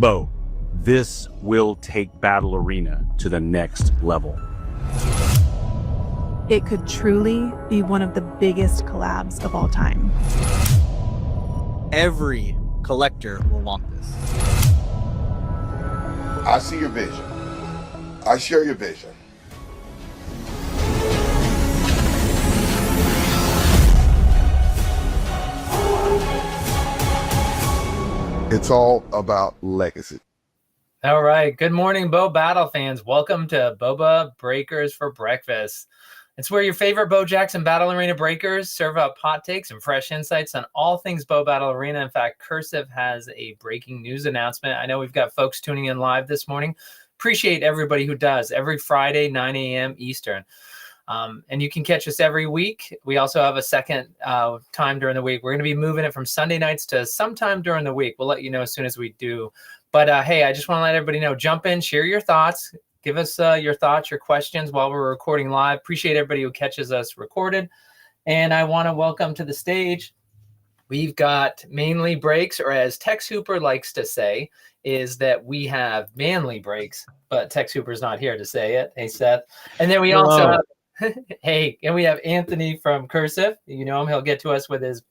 Bo, this will take Battle Arena to the next level. It could truly be one of the biggest collabs of all time. Every collector will want this. I see your vision. I share your vision. It's all about legacy. All right. Good morning, Bo Battle fans. Welcome to Boba Breakers for Breakfast. It's where your favorite Bo Jackson Battle Arena breakers serve up hot takes and fresh insights on all things Bo Battle Arena. In fact, Cursive has a breaking news announcement. I know we've got folks tuning in live this morning. Appreciate everybody who does every Friday, 9 a.m. Eastern. And you can catch us every week. We also have a second time during the week. We're going to be moving it from Sunday nights to sometime during the week. We'll let you know as soon as we do. But hey, I just want to let everybody know, jump in, share your thoughts. Give us your thoughts, your questions while we're recording live. Appreciate everybody who catches us recorded. And I want to welcome to the stage, we've got Mainly Breaks, or as Tex Hooper likes to say, is that we have Manly Breaks, but Tex Hooper's not here to say it. Hey, Seth. And then we also have hey, and we have Anthony from Cursive. You know him. He'll get to us with his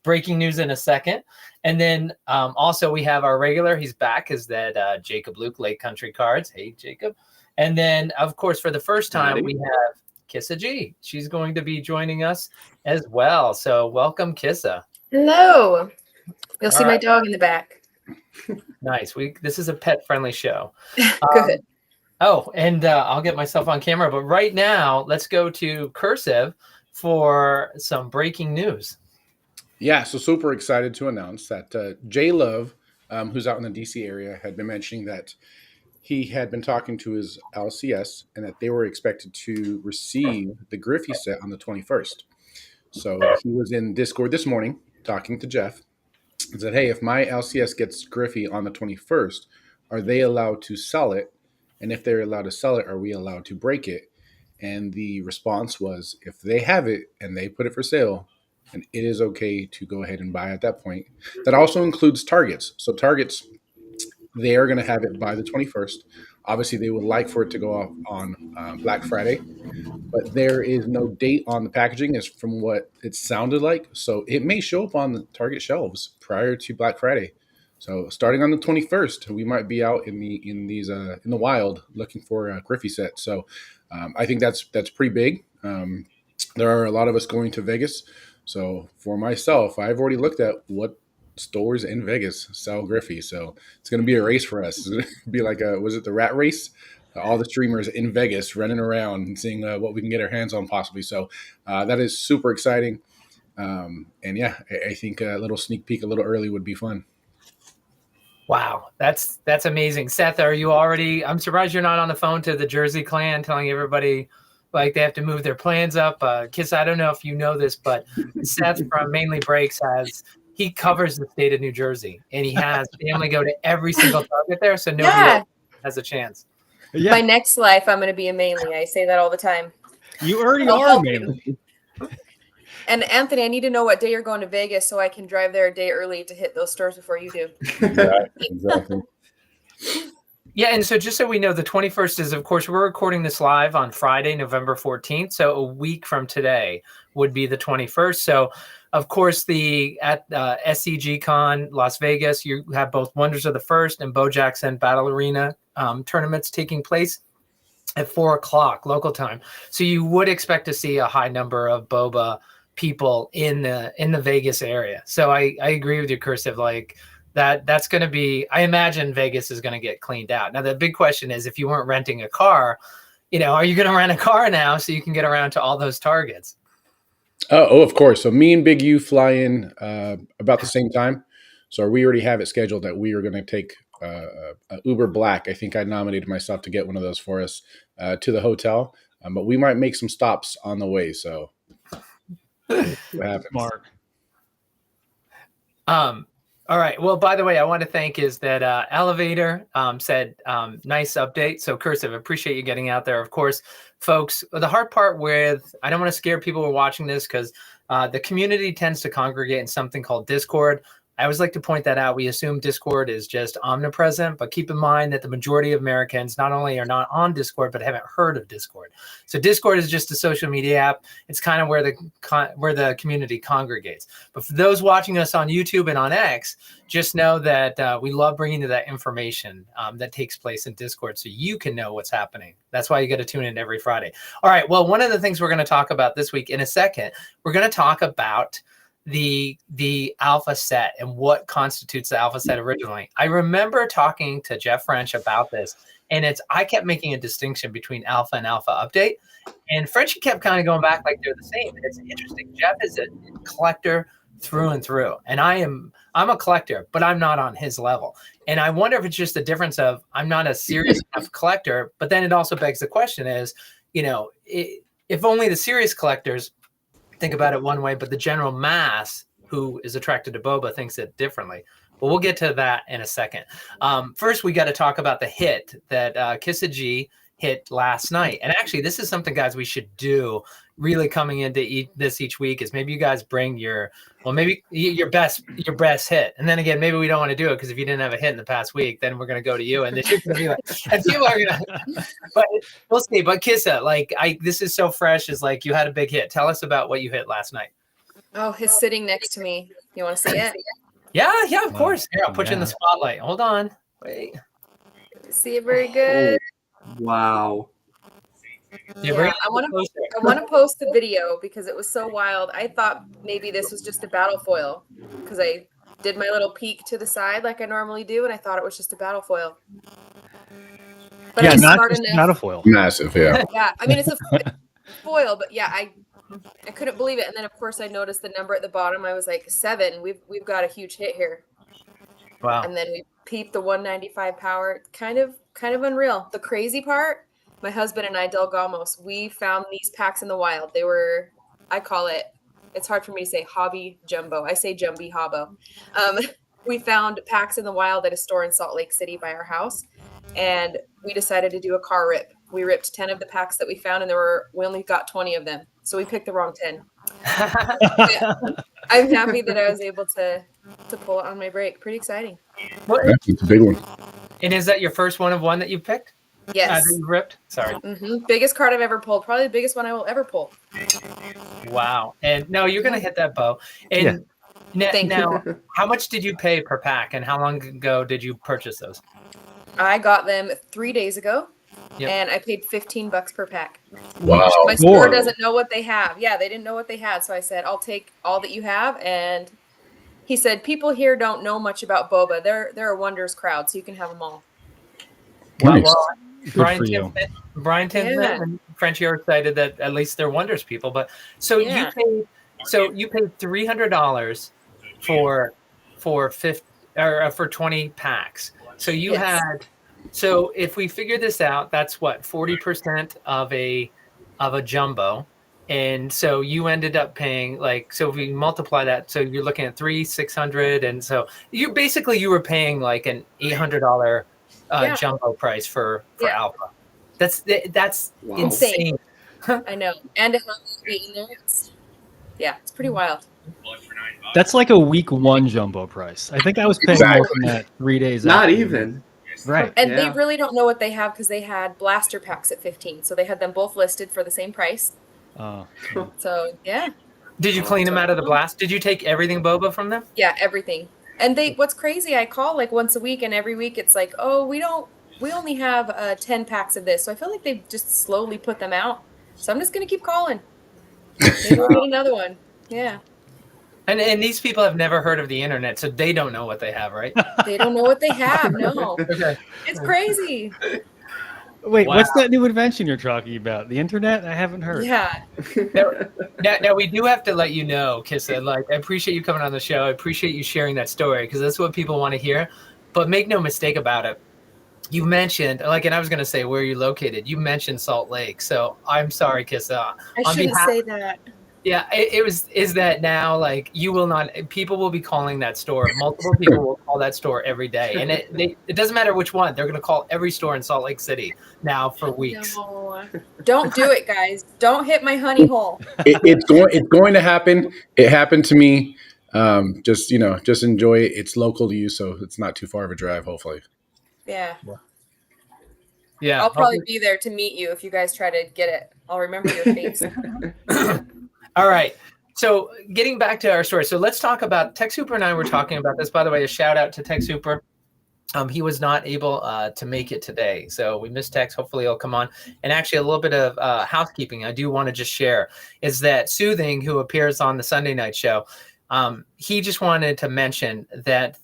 breaking news in a second. And then also we have our regular. He's back. Is that Jacob Luke, Lake Country Cards. Hey, Jacob. And then, of course, for the first time, we have Kissa G. She's going to be joining us as well. So welcome, Kissa. Hello. You'll see my dog in the back. Nice. This is a pet-friendly show. Good. Oh, and I'll get myself on camera. But right now, let's go to Cursive for some breaking news. Yeah, so super excited to announce that J Love, who's out in the DC area, had been mentioning that he had been talking to his LCS and that they were expected to receive the Griffey set on the 21st. So he was in Discord this morning talking to Jeff and said, hey, if my LCS gets Griffey on the 21st, are they allowed to sell it? And if they're allowed to sell it, are we allowed to break it? And the response was, if they have it and they put it for sale, and it is okay to go ahead and buy at that point. That also includes Targets. So Targets, they are going to have it by the 21st. Obviously, they would like for it to go off on Black Friday, but there is no date on the packaging as from what it sounded like. So it may show up on the Target shelves prior to Black Friday. So starting on the 21st, we might be out in the wild looking for a Griffey set. So I think that's pretty big. There are a lot of us going to Vegas. So for myself, I've already looked at what stores in Vegas sell Griffey. So it's going to be a race for us. It's going to be like was it the rat race? All the streamers in Vegas running around and seeing what we can get our hands on possibly. So that is super exciting. And yeah, I think a little sneak peek a little early would be fun. Wow, that's amazing. Seth, are you already? I'm surprised you're not on the phone to the Jersey clan telling everybody like they have to move their plans up. Kiss, I don't know if you know this, but Seth from Mainly Breaks he covers the state of New Jersey, and he has family go to every single Target there, so nobody else has a chance. Yeah. My next life, I'm going to be a Mainly. I say that all the time. You already are Mainly. And Anthony, I need to know what day you're going to Vegas so I can drive there a day early to hit those stores before you do. Exactly. Yeah, and so just so we know, the 21st is, of course, we're recording this live on Friday, November 14th. So a week from today would be the 21st. So, of course, at SCG Con Las Vegas, you have both Wonders of the First and Bo Jackson Battle Arena tournaments taking place at 4 o'clock local time. So you would expect to see a high number of Boba people in the Vegas area. So I agree with you, Cursive. Like that's going to be, I imagine Vegas is going to get cleaned out. Now the big question is, if you weren't renting a car, are you going to rent a car now so you can get around to all those Targets? Oh, of course. So me and Big U fly in about the same time. So we already have it scheduled that we are going to take Uber Black. I think I nominated myself to get one of those for us to the hotel. But we might make some stops on the way. So what happens? Smart. All right. Well, by the way, I want to thank Elevator said nice update. So Cursive, appreciate you getting out there. Of course, folks, the hard part I don't want to scare people who are watching this because the community tends to congregate in something called Discord. I always like to point that out. We assume Discord is just omnipresent, but keep in mind that the majority of Americans not only are not on Discord, but haven't heard of Discord. So Discord is just a social media app. It's kind of where the community congregates. But for those watching us on YouTube and on X, just know that we love bringing you that information that takes place in Discord so you can know what's happening. That's why you got to tune in every Friday. All right. Well, one of the things we're going to talk about this week in a second, we're going to talk about the alpha set and what constitutes the alpha set originally. I remember talking to Jeff French about this, and I kept making a distinction between alpha and alpha update, and French kept kind of going back like they're the same. And it's interesting. Jeff is a collector through and through, and I'm a collector, but I'm not on his level. And I wonder if it's just a difference of I'm not a serious enough collector, but then it also begs the question is, if only the serious collectors think about it one way, but the general mass who is attracted to boba thinks it differently. But we'll get to that in a second. First, we got to talk about the hit that Kissa G hit last night. And actually, this is something, guys, we should do really coming into each week is maybe you guys bring your best hit. And then again, maybe we don't want to do it because if you didn't have a hit in the past week, then we're going to go to you and then you're going to be like, and people are going to, but we'll see. But Kissa, this is so fresh. Is like you had a big hit. Tell us about what you hit last night. Oh, he's sitting next to me. You want to see it? Yeah, of course. Here, I'll put you in the spotlight. Hold on. Wait. See it very good. Wow. Yeah, I want to post the video because it was so wild. I thought maybe this was just a battle foil because I did my little peek to the side like I normally do, and I thought it was just a battle foil. But yeah, not just a battle foil. Massive, yeah. Yeah, I mean it's a foil, but yeah, I couldn't believe it. And then of course I noticed the number at the bottom. I was like 7. We've got a huge hit here. Wow. And then we peeped the 195 power. Kind of unreal. The crazy part, my husband and I, Del Gamos, we found these packs in the wild. They were, I call it, it's hard for me to say hobby jumbo. I say jumby hobbo. We found packs in the wild at a store in Salt Lake City by our house. And we decided to do a car rip. We ripped 10 of the packs that we found, and we only got 20 of them. So we picked the wrong 10. I'm happy that I was able to pull it on my break. Pretty exciting. It's a big one. And is that your first one of one that you picked? Yes. That you ripped? Sorry. Mm-hmm. Biggest card I've ever pulled. Probably the biggest one I will ever pull. Wow. And no, you're going to hit that bow. And now, how much did you pay per pack, and how long ago did you purchase those? I got them 3 days ago. Yep. And I paid $15 per pack. Wow. My store doesn't know what they have. Yeah, they didn't know what they had. So I said, I'll take all that you have. And he said, people here don't know much about boba. They're a wonders crowd, so you can have them all. Nice. Well, Brian Timpson and Frenchie are excited that at least they're wonders people. But you paid $300 for 20 packs. So you had. So if we figure this out, that's what 40% of a jumbo, and so you ended up paying so if we multiply that, so you're looking at $600, and so you were paying like an $800 jumbo price for alpha. That's wow. insane. I know, and to have it in there, it's pretty wild. That's like a week 1 jumbo price. I think I was paying more than that 3 days. Not after. even. Right. And they really don't know what they have because they had blaster packs at 15. So they had them both listed for the same price. Oh. So, yeah. Did you clean them out of the blast? Did you take everything boba from them? Yeah, everything. And what's crazy, I call like once a week, and every week it's like, oh, we only have 10 packs of this. So I feel like they've just slowly put them out. So I'm just going to keep calling. Maybe we'll get another one. Yeah. And these people have never heard of the internet, so they don't know what they have, right? They don't know what they have. No. Okay. It's crazy. Wait, what's that new invention you're talking about? The internet? I haven't heard. Yeah. Now we do have to let you know, Kissa, I appreciate you coming on the show. I appreciate you sharing that story because that's what people want to hear. But make no mistake about it. You mentioned, and I was going to say, where are you located? You mentioned Salt Lake. So I'm sorry, Kissa. I shouldn't say that. Yeah, is that now, you will not, people will be calling that store. Multiple people will call that store every day. And it doesn't matter which one. They're going to call every store in Salt Lake City now for weeks. No. Don't do it, guys. Don't hit my honey hole. It's going to happen. It happened to me Just enjoy it. It's local to you, so it's not too far of a drive. Hopefully. Yeah. Yeah. I'll probably be there to meet you if you guys try to get it. I'll remember your face. All right. So getting back to our story. So let's talk about Tech Super and I were talking about this. By the way, a shout out to Tech Super. He was not able to make it today. So we missed Tex. Hopefully he'll come on. And actually a little bit of housekeeping I do want to just share is that Soothing, who appears on the Sunday night show, he just wanted to mention that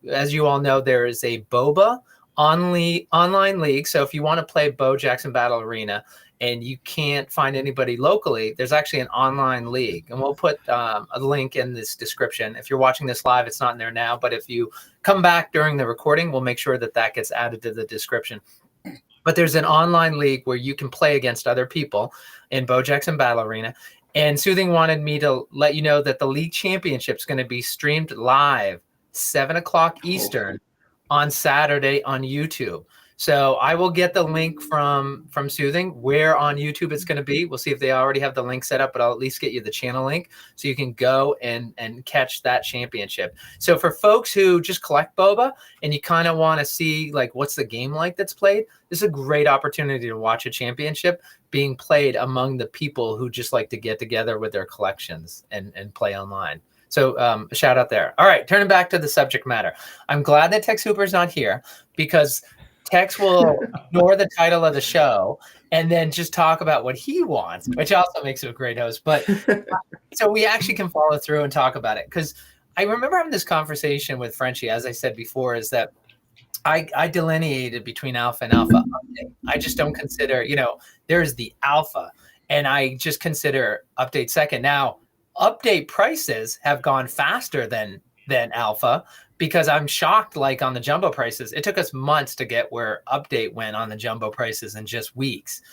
as you all know, there is a Boba online league. So if you want to play Bo Jackson Battle Arena and you can't find anybody locally, there's actually an online league. And we'll put a link in this description. If you're watching this live, it's not in there now. But if you come back during the recording, we'll make sure that gets added to the description. But there's an online league where you can play against other people in Bo Jackson Battle Arena. And Soothing wanted me to let you know that the league championship is going to be streamed live 7 o'clock Eastern on Saturday on YouTube. So I will get the link from Soothing where on YouTube it's going to be. We'll see if they already have the link set up, but I'll at least get you the channel link so you can go and catch that championship. So for folks who just collect boba and you kind of want to see like what's the game like that's played, this is a great opportunity to watch a championship being played among the people who just like to get together with their collections and play online. So a shout out there. All right, turning back to the subject matter. I'm glad that Tex Hooper's not here because Tex will ignore the title of the show and then just talk about what he wants, which also makes him a great host. But so we actually can follow through and talk about it. Because I remember having this conversation with Frenchie, as I said before, is that I delineated between alpha and alpha update. I just don't consider, there's the alpha, and I just consider update second. Now, update prices have gone faster than alpha, because I'm shocked, like on the jumbo prices, it took us months to get where update went on the jumbo prices in just weeks,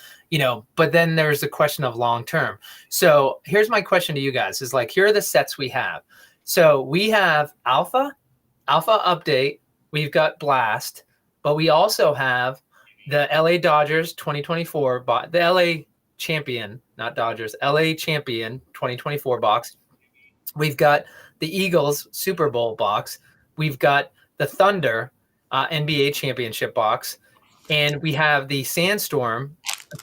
but then there's the question of long term. So here's my question to you guys is like, here are the sets we have. So we have alpha update, we've got blast, but we also have the LA Dodgers 2024, the LA champion, not Dodgers, LA champion 2024 box. We've got the Eagles Super Bowl box. We've got the Thunder NBA championship box, and we have the Sandstorm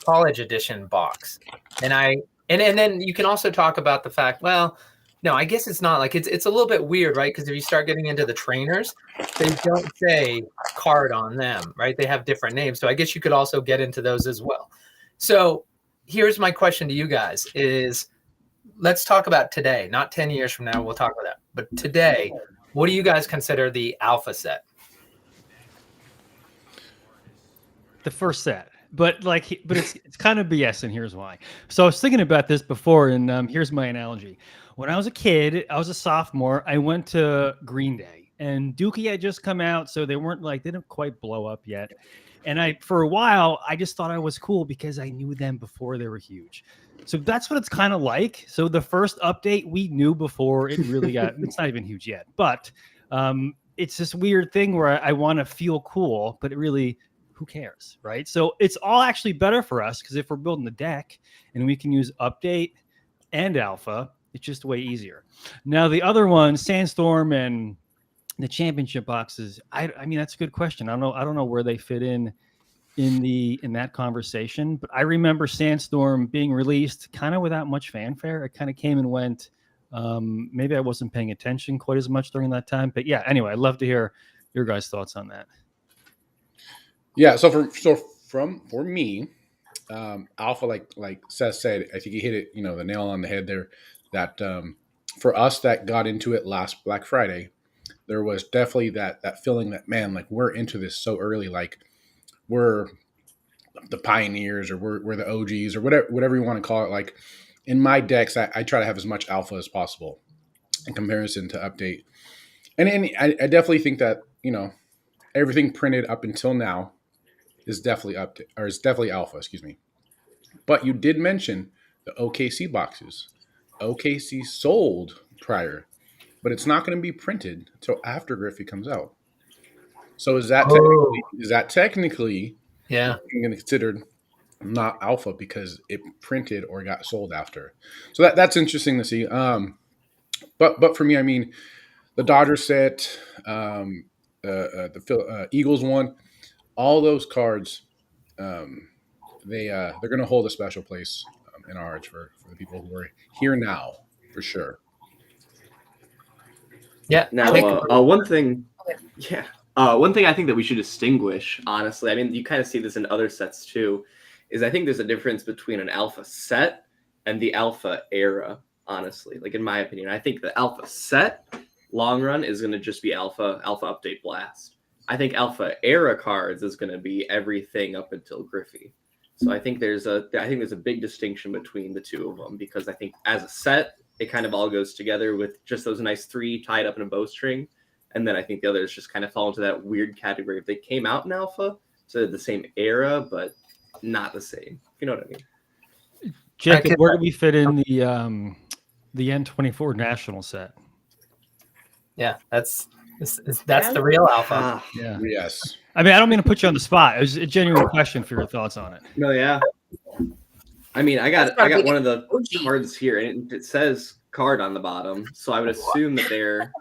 college edition box. And then you can also talk about the fact, well, no, I guess it's not like it's a little bit weird, right? Because if you start getting into the trainers, they don't say card on them, right? They have different names. So I guess you could also get into those as well. So here's my question to you guys is, let's talk about today, not 10 years from now. We'll talk about that. But today, what do you guys consider the alpha set? The first set. But it's kind of BS, and here's why. So I was thinking about this before, and here's my analogy. When I was a kid, I was a sophomore, I went to Green Day, and Dookie had just come out, so they didn't quite blow up yet. And for a while, I just thought I was cool because I knew them before they were huge. So that's what it's kind of like. So the first update we knew before it really got, it's not even huge yet, but it's this weird thing where I want to feel cool, but it really, who cares, right? So it's all actually better for us because if we're building the deck and we can use update and alpha, it's just way easier. Now the other one, Sandstorm and the championship boxes, I mean, that's a good question. I don't know where they fit in that conversation, but I remember Sandstorm being released kind of without much fanfare. It kind of came and went. Maybe I wasn't paying attention quite as much during that time, but yeah, anyway, I'd love to hear your guys' thoughts on that. Yeah. So for me, alpha, like Seth said, I think he hit it, the nail on the head there, that for us that got into it last Black Friday, there was definitely that feeling that, man, like we're into this so early, like we're the pioneers or we're the OGs or whatever you want to call it. Like in my decks, I try to have as much alpha as possible in comparison to update. And I definitely think that, everything printed up until now is definitely update, or is definitely alpha, excuse me. But you did mention the OKC boxes. OKC sold prior, but it's not going to be printed until after Griffey comes out. So is that technically Yeah, considered not alpha because it printed or got sold after? So that's interesting to see. But for me, I mean, the Dodgers set, Eagles one, all those cards, they're going to hold a special place in our hearts for the people who are here now, for sure. Yeah. Now, Take- one thing, yeah, one thing I think that we should distinguish, honestly, I mean, you kind of see this in other sets too, is I think there's a difference between an alpha set and the alpha era, honestly. Like, in my opinion, I think the alpha set long run is going to just be alpha update blast. I think alpha era cards is going to be everything up until Griffey. So I think there's a big distinction between the two of them, because I think as a set, it kind of all goes together with just those nice 3 tied up in a bowstring. And then I think the others just kind of fall into that weird category. If they came out in alpha, so they're the same era, but not the same. You know what I mean? Jacob, where do we fit in the N24 national set? Yeah, that's the real alpha. Yeah. Yes. I mean, I don't mean to put you on the spot. It was a genuine question for your thoughts on it. No, yeah. I mean, I got one of the cards here, and it says card on the bottom, so I would assume that they're.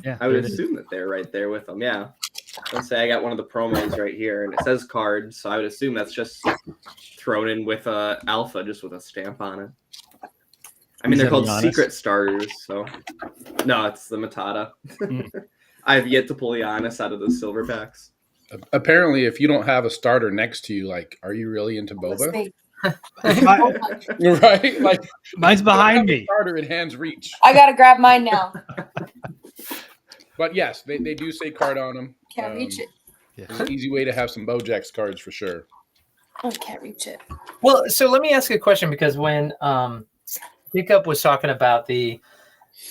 Yeah, I would assume that they're right there with them. Yeah. Let's say I got one of the promos right here, and it says card, so I would assume that's just thrown in with alpha, just with a stamp on it. I mean, they're called secret starters, so no, it's the Matata. I have yet to pull Giannis out of those silver packs. Apparently, if you don't have a starter next to you, like, are you really into Boba? Right? Like, mine's behind me. Starter in hand's reach. I gotta grab mine now. But yes, they do say card on them. Can't reach it. It's an easy way to have some Bojax cards for sure. I can't reach it. Well, so let me ask you a question, because when Jacob was talking about the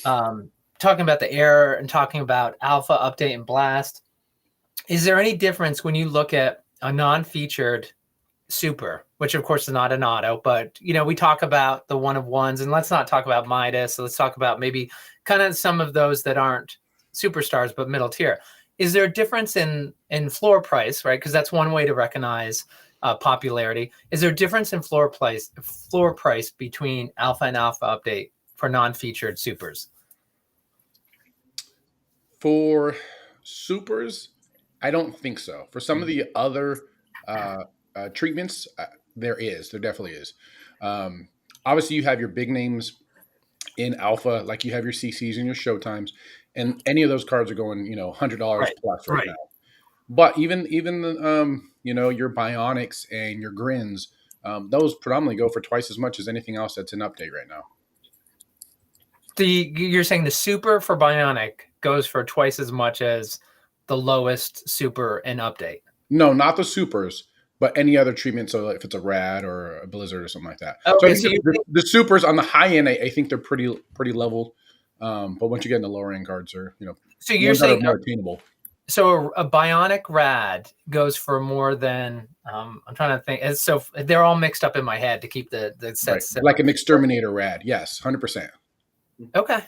error and talking about alpha, update, and blast, is there any difference when you look at a non-featured super, which of course is not an auto, but we talk about the one of ones, and let's not talk about Midas. So let's talk about maybe kind of some of those that aren't superstars but middle tier. Is there a difference in floor price, right? Because that's one way to recognize popularity. Is there a difference in floor price between alpha and alpha update for non-featured supers? For supers, I don't think so. For some of the other treatments, there definitely is. Obviously, you have your big names in alpha, like you have your CCs and your showtimes, and any of those cards are going, $100 plus right now. But even your bionics and your grins, those predominantly go for twice as much as anything else that's in update right now. You're saying the super for bionic goes for twice as much as the lowest super in update? No, not the supers, but any other treatment. So if it's a rad or a blizzard or something like that. Okay, so the supers on the high end, I think they're pretty leveled. But once you get into lower end cards, are so you're saying more attainable. So a bionic rad goes for more than I'm trying to think. So they're all mixed up in my head to keep the sets right. Like an exterminator rad. Yes, 100%. Okay.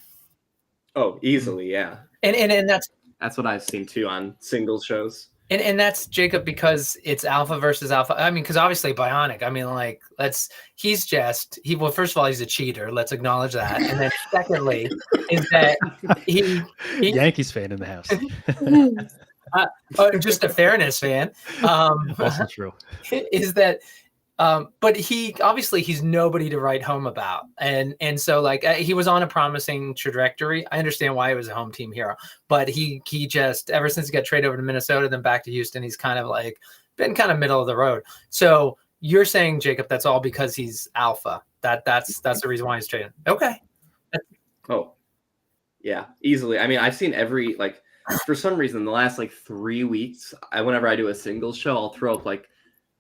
Oh, easily, yeah. And that's what I've seen too on single shows. And that's Jacob, because it's alpha versus alpha. I mean, because obviously bionic. I mean, like well, first of all, he's a cheater. Let's acknowledge that. And then secondly, is that he Yankees fan in the house. Just a fairness fan. Also true. Is that but he's nobody to write home about, and so he was on a promising trajectory. I understand why he was a home team hero, but he just, ever since he got traded over to Minnesota, then back to Houston, he's kind of been kind of middle of the road. So you're saying, Jacob, that's all because he's alpha. That's the reason why he's traded. Okay. Oh, yeah, easily. I mean, I've seen for some reason the last 3 weeks, whenever I do a single show, I'll throw up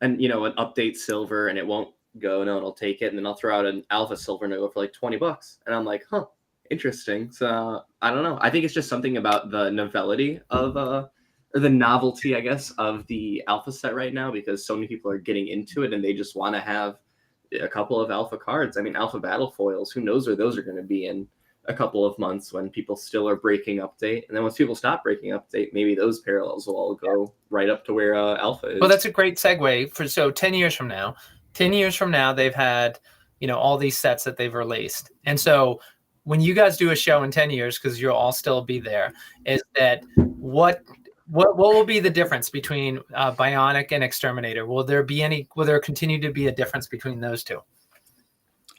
an update silver, and it won't go. No one will take it. And then I'll throw out an alpha silver and it'll go for $20. And I'm like, huh, interesting. So I don't know. I think it's just something about the novelty of, or the novelty, I guess, of the alpha set right now, because so many people are getting into it and they just want to have a couple of alpha cards. I mean, alpha battle foils, who knows where those are going to be in a couple of months when people still are breaking update. And then once people stop breaking update, maybe those parallels will all go right up to where alpha is. Well, that's a great segue so 10 years from now, they've had, all these sets that they've released. And so when you guys do a show in 10 years, because you'll all still be there, is that what will be the difference between Bionic and Exterminator? Will there continue to be a difference between those two?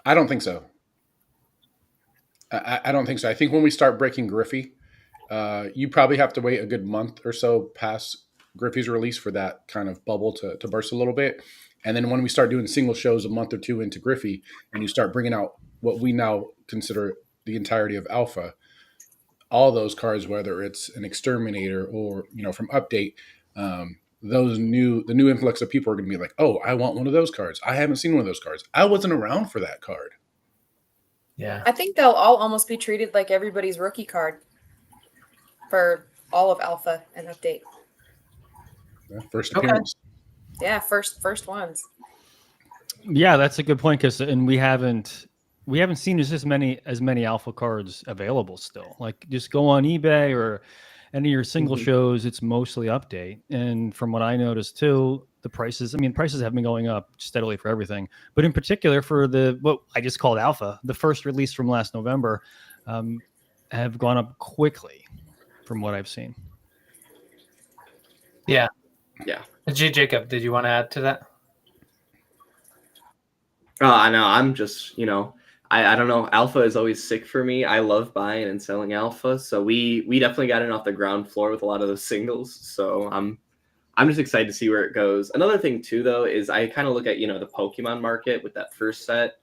I don't think so. I don't think so. I think when we start breaking Griffey, you probably have to wait a good month or so past Griffey's release for that kind of bubble to burst a little bit. And then when we start doing single shows a month or two into Griffey, and you start bringing out what we now consider the entirety of Alpha, all those cards, whether it's an Exterminator or, from Update, the new influx of people are going to be like, oh, I want one of those cards. I haven't seen one of those cards. I wasn't around for that card. Yeah. I think they'll all almost be treated like everybody's rookie card for all of Alpha and Update. Yeah, first appearance. Yeah, first ones. Yeah, that's a good point, and we haven't seen as many Alpha cards available still. Like, just go on eBay or any of your single shows, it's mostly Update. And from what I noticed too, the prices have been going up steadily for everything, but in particular for what I just called Alpha, the first release from last November, have gone up quickly from what I've seen. Yeah. Yeah. Jacob, did you want to add to that? I know. I'm just, I don't know. Alpha is always sick for me. I love buying and selling Alpha. So we definitely got in off the ground floor with a lot of those singles. So I'm just excited to see where it goes. Another thing too, though, is I kind of look at, the Pokemon market with that first set,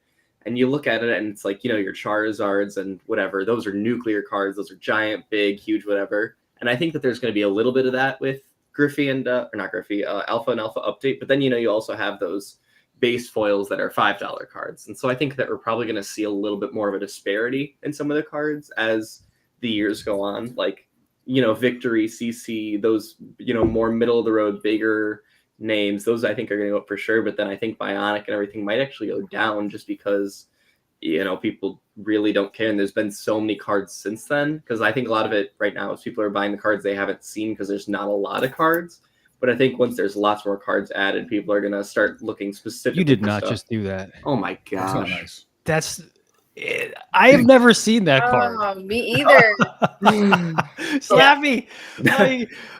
and you look at it and it's like, your Charizards and whatever, those are nuclear cards. Those are giant, big, huge, whatever. And I think that there's going to be a little bit of that with Griffey and, or not Griffey, Alpha and Alpha Update. But then, you also have those base foils that are $5 cards. And so I think that we're probably going to see a little bit more of a disparity in some of the cards as the years go on. Like, Victory, CC, those, more middle of the road, bigger names, those I think are going to go up for sure. But then I think Bionic and everything might actually go down just because, people really don't care. And there's been so many cards since then, because I think a lot of it right now is people are buying the cards they haven't seen because there's not a lot of cards. But I think once there's lots more cards added, people are going to start looking specifically. You did not stuff. just do that. Oh my gosh. That's not nice. That's it. I have never seen that card. Oh, me either. Slappy.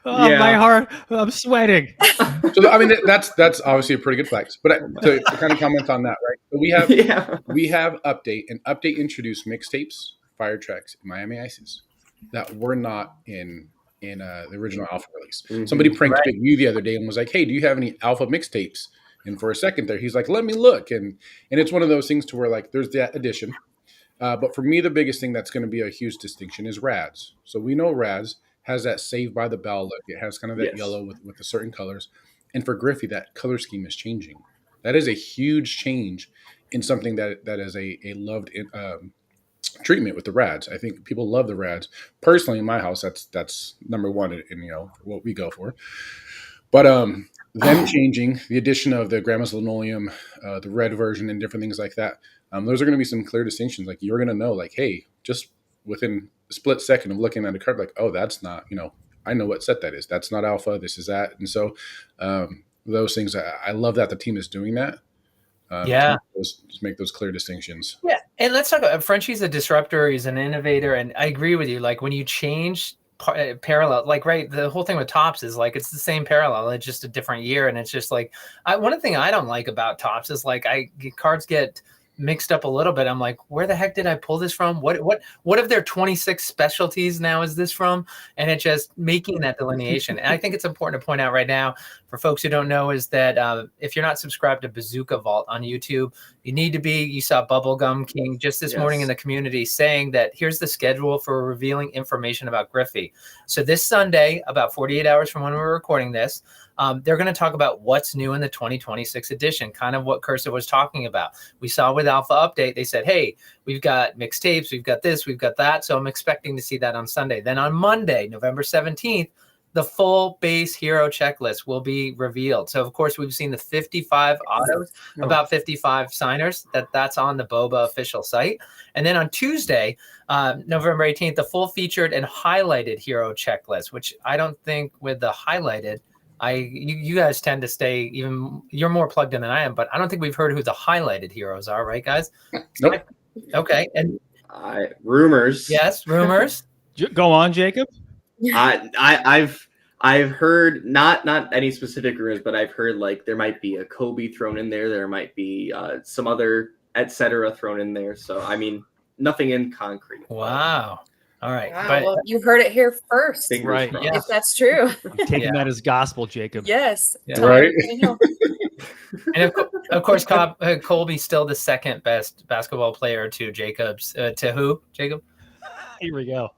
My heart. I'm sweating. So that's obviously a pretty good flex. But to kind of comment on that, right? So we have Update, and Update introduced mixtapes, Fire Tracks, and Miami Ices that were not in the original Alpha release. Mm-hmm. Somebody pranked Big U the other day and was like, "Hey, do you have any Alpha mixtapes?" And for a second there, he's like, "Let me look." And it's one of those things to where, like, there's that addition. But for me, the biggest thing that's going to be a huge distinction is Rads. So we know Rads has that Saved by the Bell look. It has kind of that yellow with the certain colors. And for Griffey, that color scheme is changing. That is a huge change in something that is a loved treatment with the Rads. I think people love the Rads. Personally, in my house, that's number one in what we go for. But them changing, the addition of the Grandma's Linoleum, the red version, and different things like that, those are going to be some clear distinctions. Like, you're going to know, like, hey, just within a split second of looking at a card, like, oh, that's not, I know what set that is. That's not Alpha. This is that. And so those things, I love that the team is doing that. Just make those clear distinctions. Yeah, and let's talk about Frenchie's a disruptor. He's an innovator, and I agree with you. Like, when you change parallel, like, right, the whole thing with Topps is like it's the same parallel, it's just a different year, and it's just like one thing I don't like about Topps is like cards get mixed up a little bit. I'm like, where the heck did I pull this from? What of their 26 specialties now is this from? And it just making that delineation. And I think it's important to point out right now for folks who don't know is that if you're not subscribed to Bazooka Vault on YouTube, you need to be. You saw Bubblegum King just this morning in the community saying that here's the schedule for revealing information about Griffey. So this Sunday, about 48 hours from when we're recording this, they're going to talk about what's new in the 2026 edition, kind of what Cursive was talking about. We saw with Alpha Update, they said, hey, we've got mixtapes, we've got this, we've got that. So I'm expecting to see that on Sunday. Then on Monday, November 17th, the full base hero checklist will be revealed. So, of course, we've seen the 55 autos, about 55 signers. That's on the Boba official site. And then on Tuesday, November 18th, the full featured and highlighted hero checklist, which I don't think with the highlighted, you guys tend to stay you're more plugged in than I am, but I don't think we've heard who the highlighted heroes are, right, guys? Nope. Okay. And Rumors. Yes, rumors. Go on, Jacob. I've heard not any specific rumors, but I've heard like there might be a Kobe thrown in there. There might be some other etc. thrown in there. So I mean, nothing in concrete. Wow. All right. Wow, But well, you heard it here first. Fingers Right, crossed. yeah. If that's true. I'm taking that as gospel, Jacob. Yes. Yeah. Tell Right. everybody no. And of course, Colby's still the second best basketball player to Jacob's. To who, Jacob? Here we go.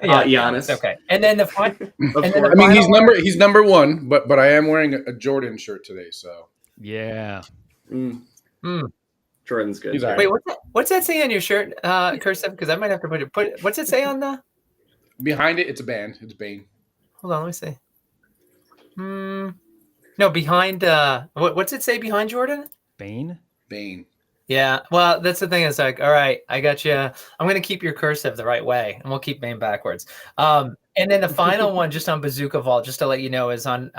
Giannis. Okay. And then the final. Of And then course. I mean, final he's number one, but I am wearing a Jordan shirt today, so Yeah. Jordan's good. He's all right. Wait, what's that say on your shirt, Cursive? Because I might have to put. What's it say on the? Behind it, it's a band. It's Bane. Hold on, let me see. No, behind. What's it say behind Jordan? Bane. Yeah, well, that's the thing. It's like, all right, I got you. I'm going to keep your cursive the right way, and we'll keep Maine backwards. And then the final one, just on Bazooka Vault, just to let you know, is on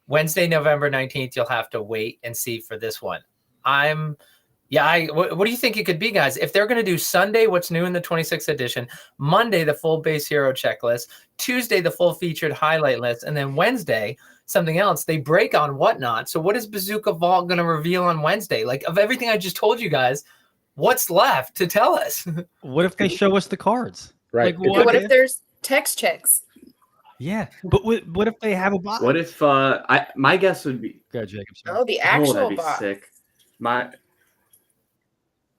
Wednesday, November 19th. You'll have to wait and see for this one. What do you think it could be, guys? If they're going to do Sunday, what's new in the 26th edition, Monday, the full base hero checklist, Tuesday, the full featured highlight list, and then Wednesday, something else, they break on whatnot. So what is Bazooka Vault going to reveal on Wednesday? Like, of everything I just told you guys, what's left to tell us? What if they show us the cards? Right. Like, What if there's text checks? Yeah, but what if they have a box? What if my guess would be Go ahead, Jacob. sorry. Oh, the that'd actual be box. sick.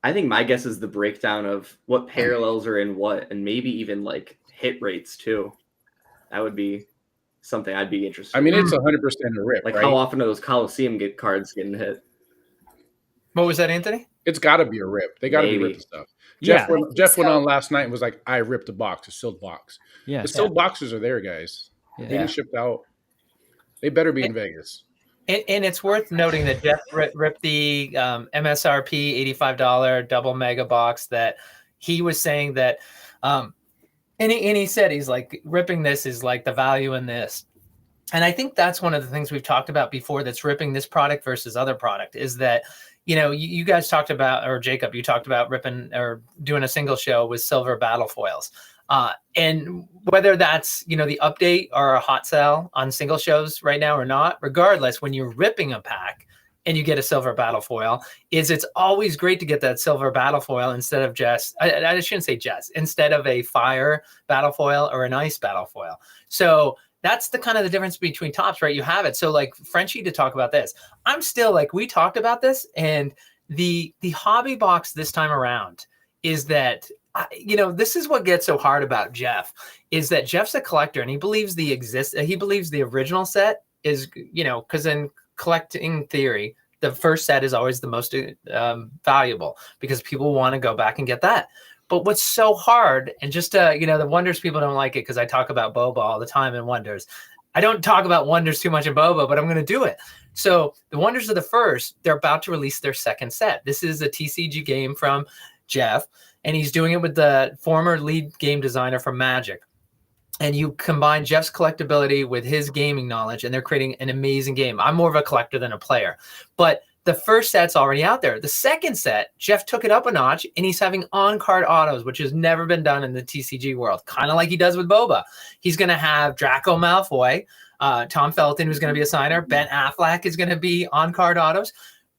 I think my guess is the breakdown of what parallels are in what, and maybe even like hit rates too. That would be something I'd be interested. I mean, in. it's 100% a rip. Like right? how often are those Coliseum cards getting hit? What was that, Anthony? It's got to be a rip. They got to be Maybe. ripping stuff. Yeah. Jeff went So- on last night and was like, "I ripped a box, a sealed box. Yeah. The sealed boxes are there, guys. Yeah. Being shipped out. They better be in Vegas." And it's worth noting that Jeff ripped the MSRP $85 double mega box that he was saying that, and he said he's like, ripping this is like the value in this. And I think that's one of the things we've talked about before that's ripping this product versus other product is that, you guys talked about, or Jacob, you talked about ripping or doing a single show with silver battle foils. And whether that's, the update or a hot sale on single shows right now or not, regardless, when you're ripping a pack and you get a silver battle foil, it's always great to get that silver battle foil instead of I shouldn't say instead of a fire battle foil or an ice battle foil. So that's the kind of the difference between tops, right? You have it. So like Frenchie, to talk about this, I'm still like, we talked about this, and the hobby box this time around is that, this is what gets so hard about Jeff, is that Jeff's a collector and he believes the original set is, because in collecting theory, the first set is always the most valuable because people want to go back and get that. But what's so hard, and just, the Wonders people don't like it because I talk about Boba all the time in Wonders. I don't talk about Wonders too much in Boba, but I'm going to do it. So the Wonders are the first. They're about to release their second set. This is a TCG game from Jeff, and he's doing it with the former lead game designer from Magic. And you combine Jeff's collectability with his gaming knowledge, and they're creating an amazing game. I'm more of a collector than a player, but the first set's already out there. The second set, Jeff took it up a notch, and he's having on-card autos, which has never been done in the TCG world, kind of like he does with Boba. He's going to have Draco Malfoy, Tom Felton, who's going to be a signer, Ben Affleck is going to be on-card autos.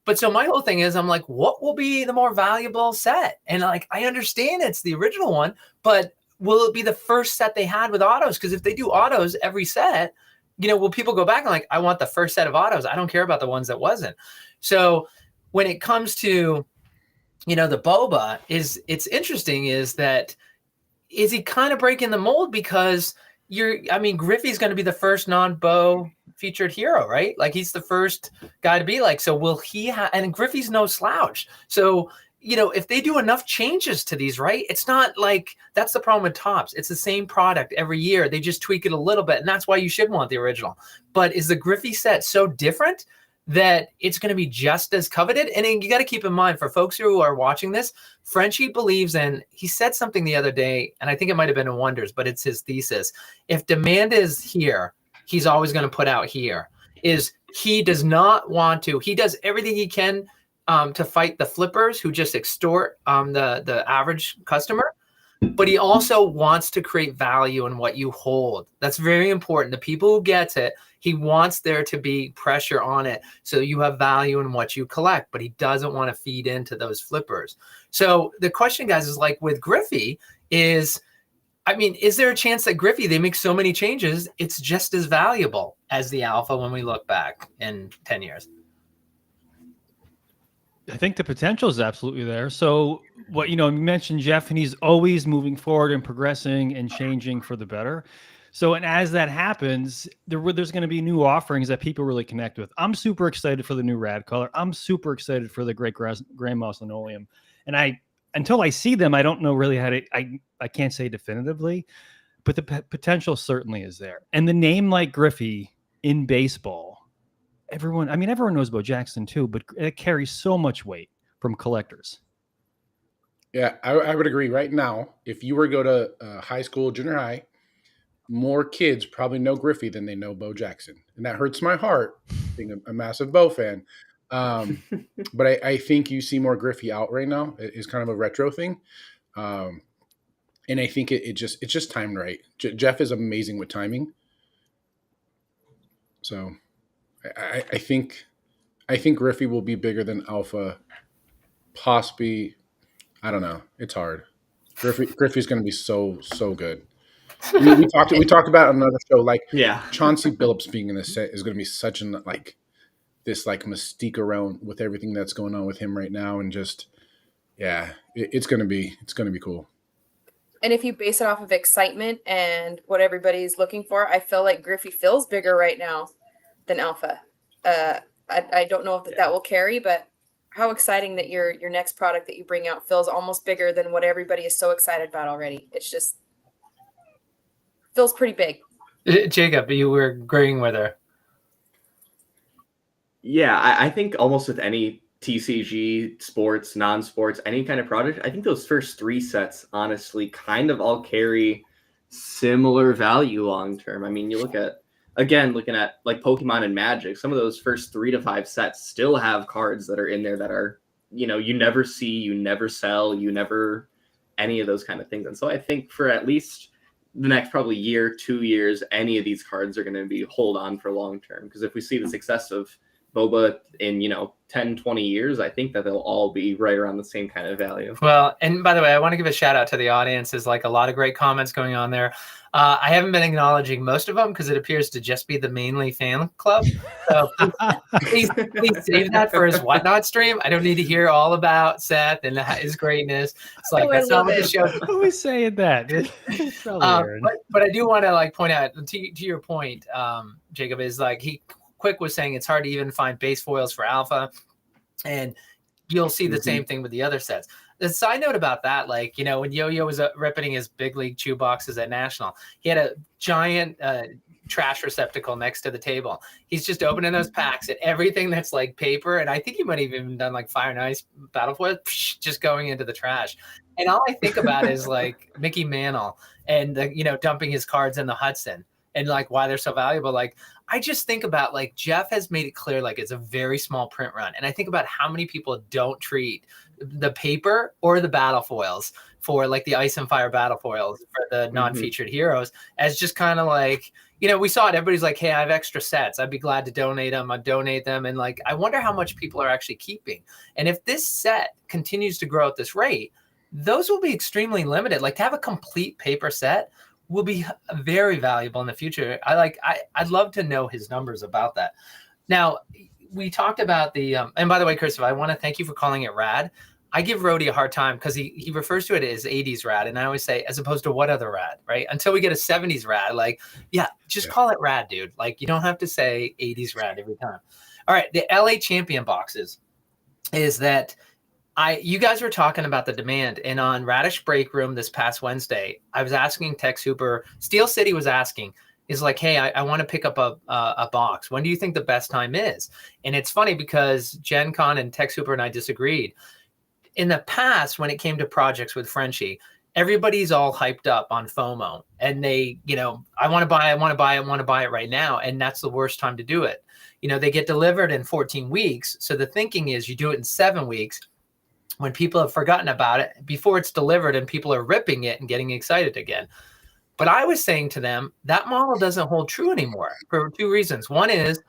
But so my whole thing is, I'm like, what will be the more valuable set? And like, I understand it's the original one, but will it be the first set they had with autos? Because if they do autos every set, will people go back and like, I want the first set of autos. I don't care about the ones that wasn't. So when it comes to, the Boba, it's interesting is that, is he kind of breaking the mold? Because Griffey's going to be the first non-Bo featured hero, right? Like he's the first guy to be like, so will he and Griffey's no slouch. So, if they do enough changes to these, right? It's not like, that's the problem with Topps. It's the same product every year. They just tweak it a little bit. And that's why you should want the original. But is the Griffey set so different that it's going to be just as coveted? And then you got to keep in mind, for folks who are watching this, Frenchie believes in, he said something the other day, and I think it might have been in Wonders, but it's his thesis. If demand is here, he's always going to put out here. He does not want to, he does everything he can to fight the flippers who just extort the average customer, but he also wants to create value in what you hold. That's very important. The people who gets it, he wants there to be pressure on it so you have value in what you collect, but he doesn't want to feed into those flippers. So the question, guys, is like with Griffey is there a chance that Griffey, they make so many changes, it's just as valuable as the Alpha when we look back in 10 years? I think the potential is absolutely there. So what, you mentioned Jeff, and he's always moving forward and progressing and changing for the better. So, and as that happens, there's going to be new offerings that people really connect with. I'm super excited for the new rad color. I'm super excited for the great gray moss linoleum. And until I see them, I don't know really how to, I can't say definitively, but the potential certainly is there. And the name like Griffey in baseball, everyone knows Bo Jackson too, but it carries so much weight from collectors. Yeah, I would agree. Right now, if you were to go to high school, junior high, more kids probably know Griffey than they know Bo Jackson. And that hurts my heart, being a massive Bo fan. But I think you see more Griffey out right now. It's kind of a retro thing. And I think it's just timed right. Jeff is amazing with timing. So I think Griffey will be bigger than Alpha. Possibly, I don't know. It's hard. Griffey's going to be so good. We talked about on another show, like Chauncey Billups being in this set is going to be such an this mystique around with everything that's going on with him right now, and just it's going to be cool. And if you base it off of excitement and what everybody's looking for, I feel like Griffey feels bigger right now than Alpha. I don't know if that will carry, but how exciting that your next product that you bring out feels almost bigger than what everybody is so excited about already. It's just feels pretty big. Jacob, you were agreeing with her. Yeah, I think almost with any TCG, sports, non-sports, any kind of product, I think those first 3 sets honestly kind of all carry similar value long term. I mean, you looking at like Pokemon and Magic, some of those first 3 to 5 sets still have cards that are in there that are, you never see, you never sell, you never any of those kind of things. And so I think for at least the next probably year, 2 years, any of these cards are going to be hold on for long term. Because if we see the success of Boba in 10, 20 years, I think that they'll all be right around the same kind of value. Well, and by the way, I want to give a shout out to the audience. There's like a lot of great comments going on there. I haven't been acknowledging most of them because it appears to just be the Mainly fan club. So please save that for his Whatnot stream. I don't need to hear all about Seth and his greatness. It's like that's not what the show. Always saying that. But I do want to point out to your point, Jacob, is Quick was saying it's hard to even find base foils for Alpha, and you'll see the same thing with the other sets. The side note about that, when Yo-Yo was ripping his big league chew boxes at National, he had a giant trash receptacle next to the table. He's just opening those packs and everything that's like paper, and I think he might have even done like Fire and Ice Battle Foil, just going into the trash. And all I think about is Mickey Mantle and dumping his cards in the Hudson. And why they're so valuable. I just think about Jeff has made it clear it's a very small print run. And I think about how many people don't treat the paper or the battle foils for the Ice and Fire battle foils for the non-featured heroes as just kind of we saw it. Everybody's like, hey, I have extra sets. I'd be glad to donate them. I'd donate them. And I wonder how much people are actually keeping. And if this set continues to grow at this rate, those will be extremely limited. To have a complete paper set will be very valuable in the future. I'd love to know his numbers about that. Now, we talked about and by the way, Christopher, I want to thank you for calling it rad. I give Rhodey a hard time because he refers to it as 80s rad. And I always say, as opposed to what other rad, right? Until we get a 70s rad, call it rad, dude. You don't have to say 80s rad every time. All right. The LA Champion boxes is that you guys were talking about the demand, and on Radish Break Room this past Wednesday, I was asking Tex Hooper, Steel City was asking, hey, I want to pick up a box. When do you think the best time is? And it's funny because Gen Con and Tex Hooper and I disagreed. In the past, when it came to projects with Frenchie, everybody's all hyped up on FOMO, and they, I want to buy it right now. And that's the worst time to do it. They get delivered in 14 weeks. So the thinking is you do it in 7 weeks when people have forgotten about it before it's delivered and people are ripping it and getting excited again. But I was saying to them, that model doesn't hold true anymore for 2 reasons. One is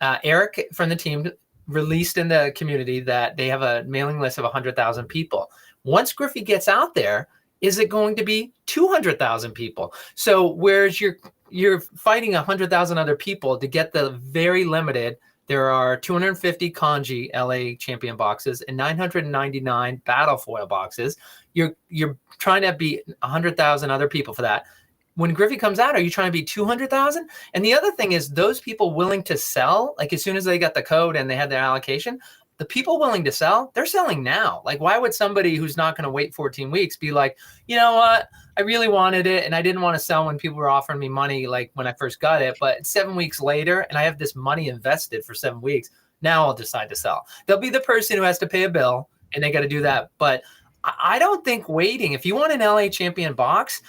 Eric from the team released in the community that they have a mailing list of 100,000 people. Once Griffey gets out there, is it going to be 200,000 people? So whereas you're fighting 100,000 other people to get the very limited, there are 250 kanji LA champion boxes and 999 battle foil boxes. You're trying to beat 100,000 other people for that. When Griffey comes out, are you trying to beat 200,000? And the other thing is those people willing to sell, like as soon as they got the code and they had their allocation, the people willing to sell, they're selling now. Like, why would somebody who's not going to wait 14 weeks be like, you know what? I really wanted it and I didn't want to sell when people were offering me money, like when I first got it. But 7 weeks later, and I have this money invested for 7 weeks, now I'll decide to sell. They'll be the person who has to pay a bill and they got to do that. But I don't think waiting, if you want an LA champion box,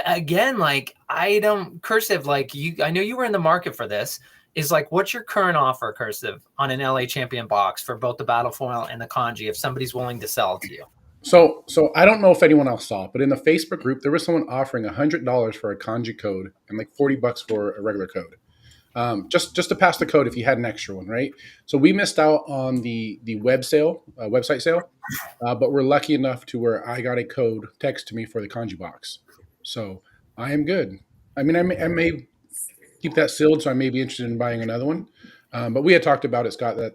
again, like I don't cursive, like you, I know you were in the market for this. Is like, what's your current offer, cursive, on an LA champion box for both the battle foil and the kanji if somebody's willing to sell to you? So I don't know if anyone else saw it, but in the Facebook group, there was someone offering $100 for a kanji code and like $40 for a regular code. Just to pass the code if you had an extra one, right? So we missed out on the website sale, but we're lucky enough to where I got a code text to me for the kanji box. So I am good. I mean, I may keep that sealed, so I may be interested in buying another one. But we had talked about it, Scott, that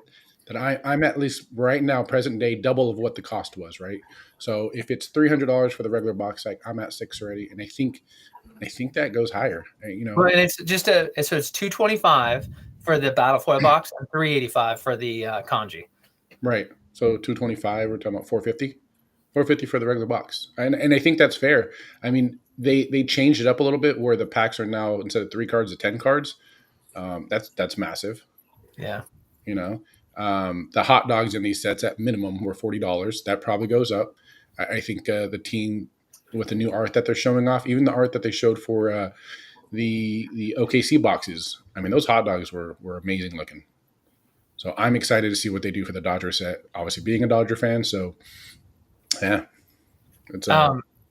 I'm at least right now, present day, double of what the cost was, right? So if it's $300 for the regular box, like I'm at $600 already, and I think that goes higher. Well, and it's just so it's $225 for the battle foil box and $385 for the kanji. Right. So $225. We're talking about $450 for the regular box, and I think that's fair. I mean, they changed it up a little bit where the packs are now, instead of 3 cards, to 10 cards. That's massive. Yeah. The hot dogs in these sets at minimum were $40. That probably goes up. I think the team with the new art that they're showing off, even the art that they showed for the OKC boxes. I mean, those hot dogs were amazing looking. So I'm excited to see what they do for the Dodger set. Obviously, being a Dodger fan, so yeah, it's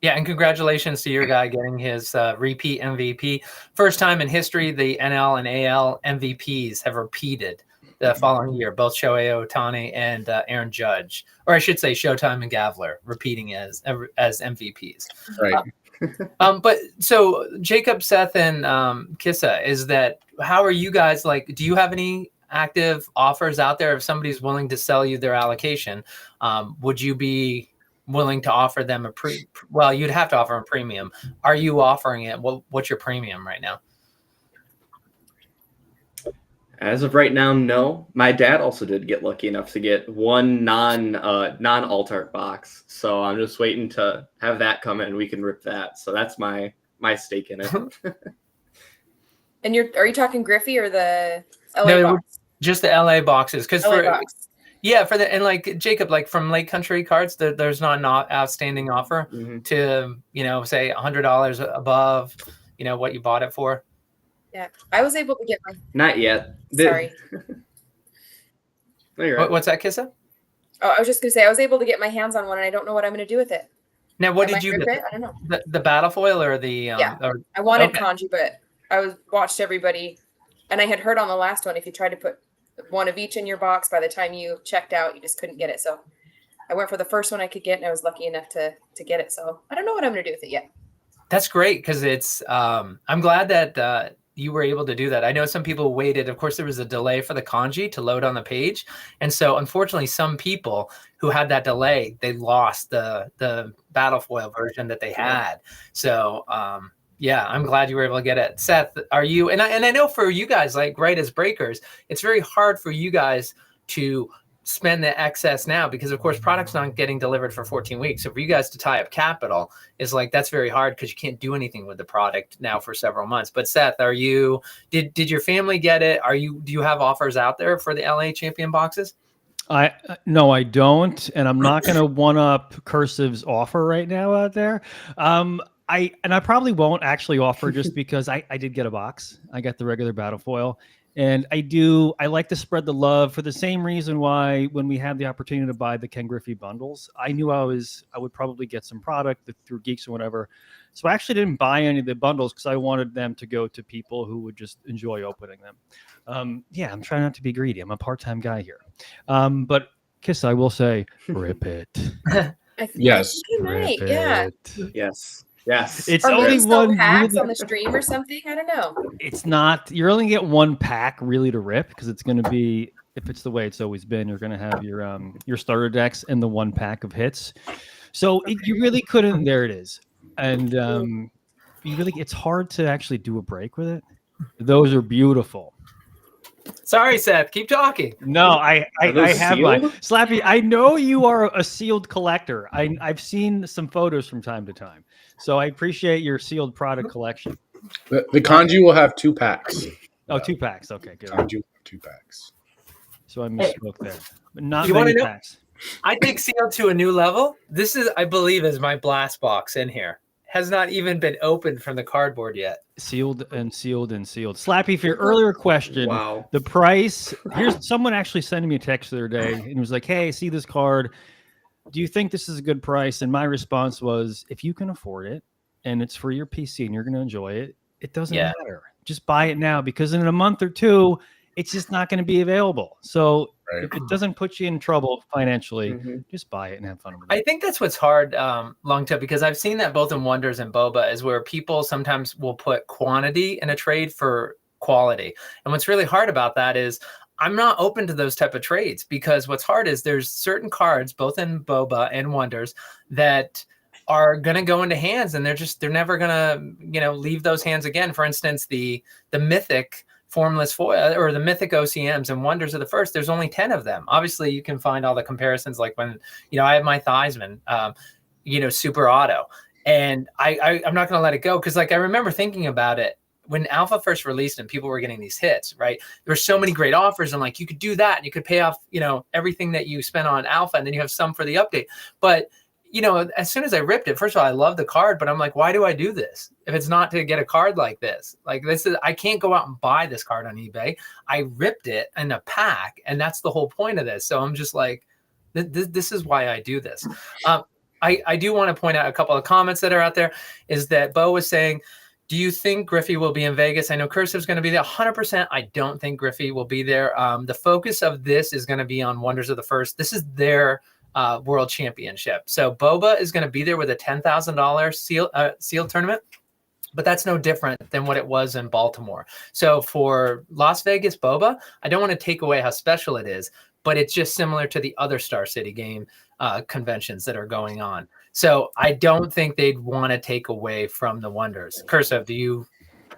yeah, and congratulations to your guy getting his repeat MVP. First time in history, the NL and AL MVPs have repeated the following year, both Shohei Ohtani and Aaron Judge, or I should say Showtime and Gavler repeating as MVPs. Right. But so Jacob, Seth, and Kissa, is that, how are you guys, like, do you have any active offers out there? If somebody's willing to sell you their allocation, would you be willing to offer them well, you'd have to offer a premium. Are you offering it? What's your premium right now? As of right now, no. My dad also did get lucky enough to get one non-alt art box, so I'm just waiting to have that come in. We can rip that. So that's my stake in it. And are you talking Griffey or the LA box? Just the LA boxes, because box. Yeah, and like Jacob, like from Lake Country Cards, there's not an outstanding offer to say $100 above what you bought it for. Yeah, I was able to get my. Not yet. Sorry. No, you're right. What's that, Kissa? Oh, I was just gonna say I was able to get my hands on one, and I don't know what I'm gonna do with it. Now, what did you get? I don't know. The battle foil or the? Yeah, I wanted kanji, but I watched everybody, and I had heard on the last one if you tried to put one of each in your box, by the time you checked out, you just couldn't get it. So I went for the first one I could get, and I was lucky enough to get it. So I don't know what I'm gonna do with it yet. That's great, because it's. I'm glad that. You were able to do that. I know some people waited. Of course, there was a delay for the kanji to load on the page. And so unfortunately, some people who had that delay, they lost the battle foil version that they had. So yeah, I'm glad you were able to get it. Seth, are you, and I know for you guys, like right as breakers, it's very hard for you guys to spend the excess now, because of course products not getting delivered for 14 weeks. So for you guys to tie up capital is like, that's very hard, because you can't do anything with the product now for several months. But Seth, did your family get it? Do you have offers out there for the LA champion boxes? No, I don't, and I'm not going to one up Cursive's offer right now out there. I probably won't actually offer just because I did get a box. I got the regular battle foil, and I like to spread the love for the same reason why when we had the opportunity to buy the Ken Griffey bundles, I knew I would probably get some product through Geeks or whatever. So I actually didn't buy any of the bundles because I wanted them to go to people who would just enjoy opening them. Yeah, I'm trying not to be greedy. I'm a part-time guy here. But Kiss, I will say, rip it. Yes. I think you might, Rip yeah. it. Yes. Yes. It's Or only maybe sell one packs really, on the stream or something. I don't know. it's not, you're only get one pack really to rip because it's going to be, if it's the way it's always been, you're going to have your starter decks and the one pack of hits. So you really couldn't, there it is. And it's hard to actually do a break with it. Those are beautiful. Sorry, Seth. Keep talking. No, I have mine. sealed? Slappy, I know you are a sealed collector. I've seen some photos from time to time. So I appreciate your sealed product collection. The kanji will have 2 packs. Oh, 2 packs. Okay, good. Kanji will have 2 packs. So I misspoke there. But not You many wanna know- packs. I take sealed to a new level. This is, I believe, is my blast box in here. Has not even been opened from the cardboard yet. Sealed and sealed and sealed. Slappy, for your earlier question, Wow. the price, here's someone actually sending me a text the other day and was like, hey, I see this card. Do you think this is a good price? And my response was, if you can afford it and it's for your PC and you're going to enjoy it, it doesn't matter. Just buy it now because in a month or two, it's just not going to be available. So if it doesn't put you in trouble financially, just buy it and have fun with it. I think that's what's hard, Lungta, because I've seen that both in Wonders and Boba, is where people sometimes will put quantity in a trade for quality. And what's really hard about that is I'm not open to those type of trades because what's hard is there's certain cards, both in Boba and Wonders, that are going to go into hands and they're never going to, leave those hands again. For instance, the Mythic Formless Foil or the Mythic OCMs and Wonders of the First, there's only 10 of them. Obviously, you can find all the comparisons like when, I have my Theismann, super auto. And I'm not going to let it go because I remember thinking about it when Alpha first released and people were getting these hits, right? There were so many great offers and you could do that and you could pay off, everything that you spent on Alpha and then you have some for the update. But as soon as I ripped it, first of all, I love the card, but I'm like, why do I do this? If it's not to get a card like this, I can't go out and buy this card on eBay. I ripped it in a pack, and that's the whole point of this. So I'm just like, this is why I do this. I do want to point out a couple of comments that are out there. Is that Bo was saying, do you think Griffey will be in Vegas? I know Cursive's going to be there 100%. I don't think Griffey will be there. The focus of this is going to be on Wonders of the First. This is their World Championship. So Boba is going to be there with a $10,000 seal tournament, but that's no different than what it was in Baltimore. So for Las Vegas Boba, I don't want to take away how special it is, but it's just similar to the other Star City game conventions that are going on. So I don't think they'd want to take away from the Wonders. Cursive, do you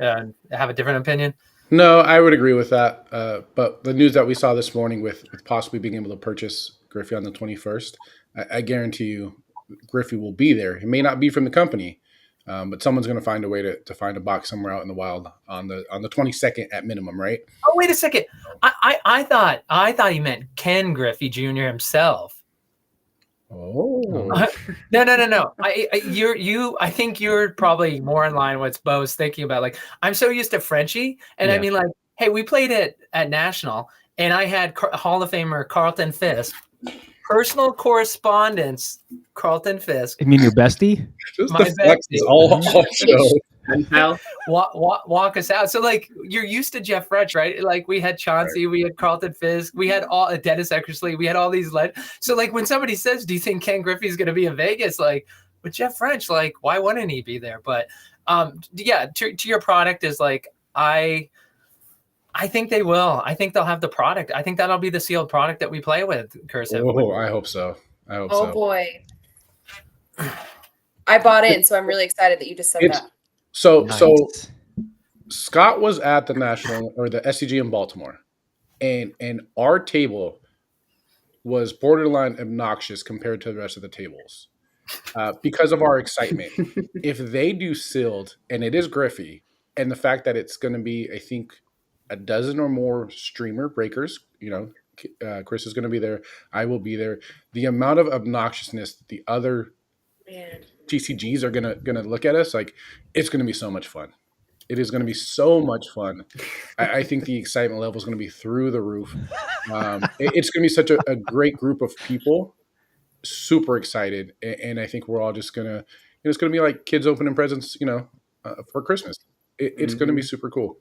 have a different opinion? No, I would agree with that. But the news that we saw this morning with possibly being able to purchase Griffey on the 21st, I guarantee you Griffey will be there. It may not be from the company, but someone's going to find a way to find a box somewhere out in the wild on the 22nd at minimum, right? Oh, wait a second. I thought he meant Ken Griffey Jr. himself. Oh. No. I think you're probably more in line with what Bo's thinking about. I'm so used to Frenchie, and I mean, hey, we played it at National, and I had Hall of Famer Carlton Fisk, personal correspondence. Carlton Fisk. You mean your bestie? My bestie. All show. And pal. Walk us out. So you're used to Jeff French, right? We had Chauncey, we had Carlton Fisk, we had all Dennis Eckersley, we had all these so when somebody says, do you think Ken Griffey's going to be in Vegas? With Jeff French, why wouldn't he be there? But to your product is I think they will. I think they'll have the product. I think that'll be the sealed product that we play with, Cursive. Oh, I hope so. Oh boy. I bought in, so I'm really excited that you just said that. So Nice. Scott was at the National or the SCG in Baltimore, and our table was borderline obnoxious compared to the rest of the tables because of our excitement. If they do sealed, and it is Griffey, and the fact that it's going to be, I think, a dozen or more streamer breakers, Chris is going to be there. I will be there. The amount of obnoxiousness that the other TCGs are gonna look at us like, it's going to be so much fun. It is going to be so much fun. I think the excitement level is going to be through the roof. It's going to be such a great group of people, super excited, and I think we're all just gonna. It's going to be like kids opening presents, for Christmas. It's going to be super cool.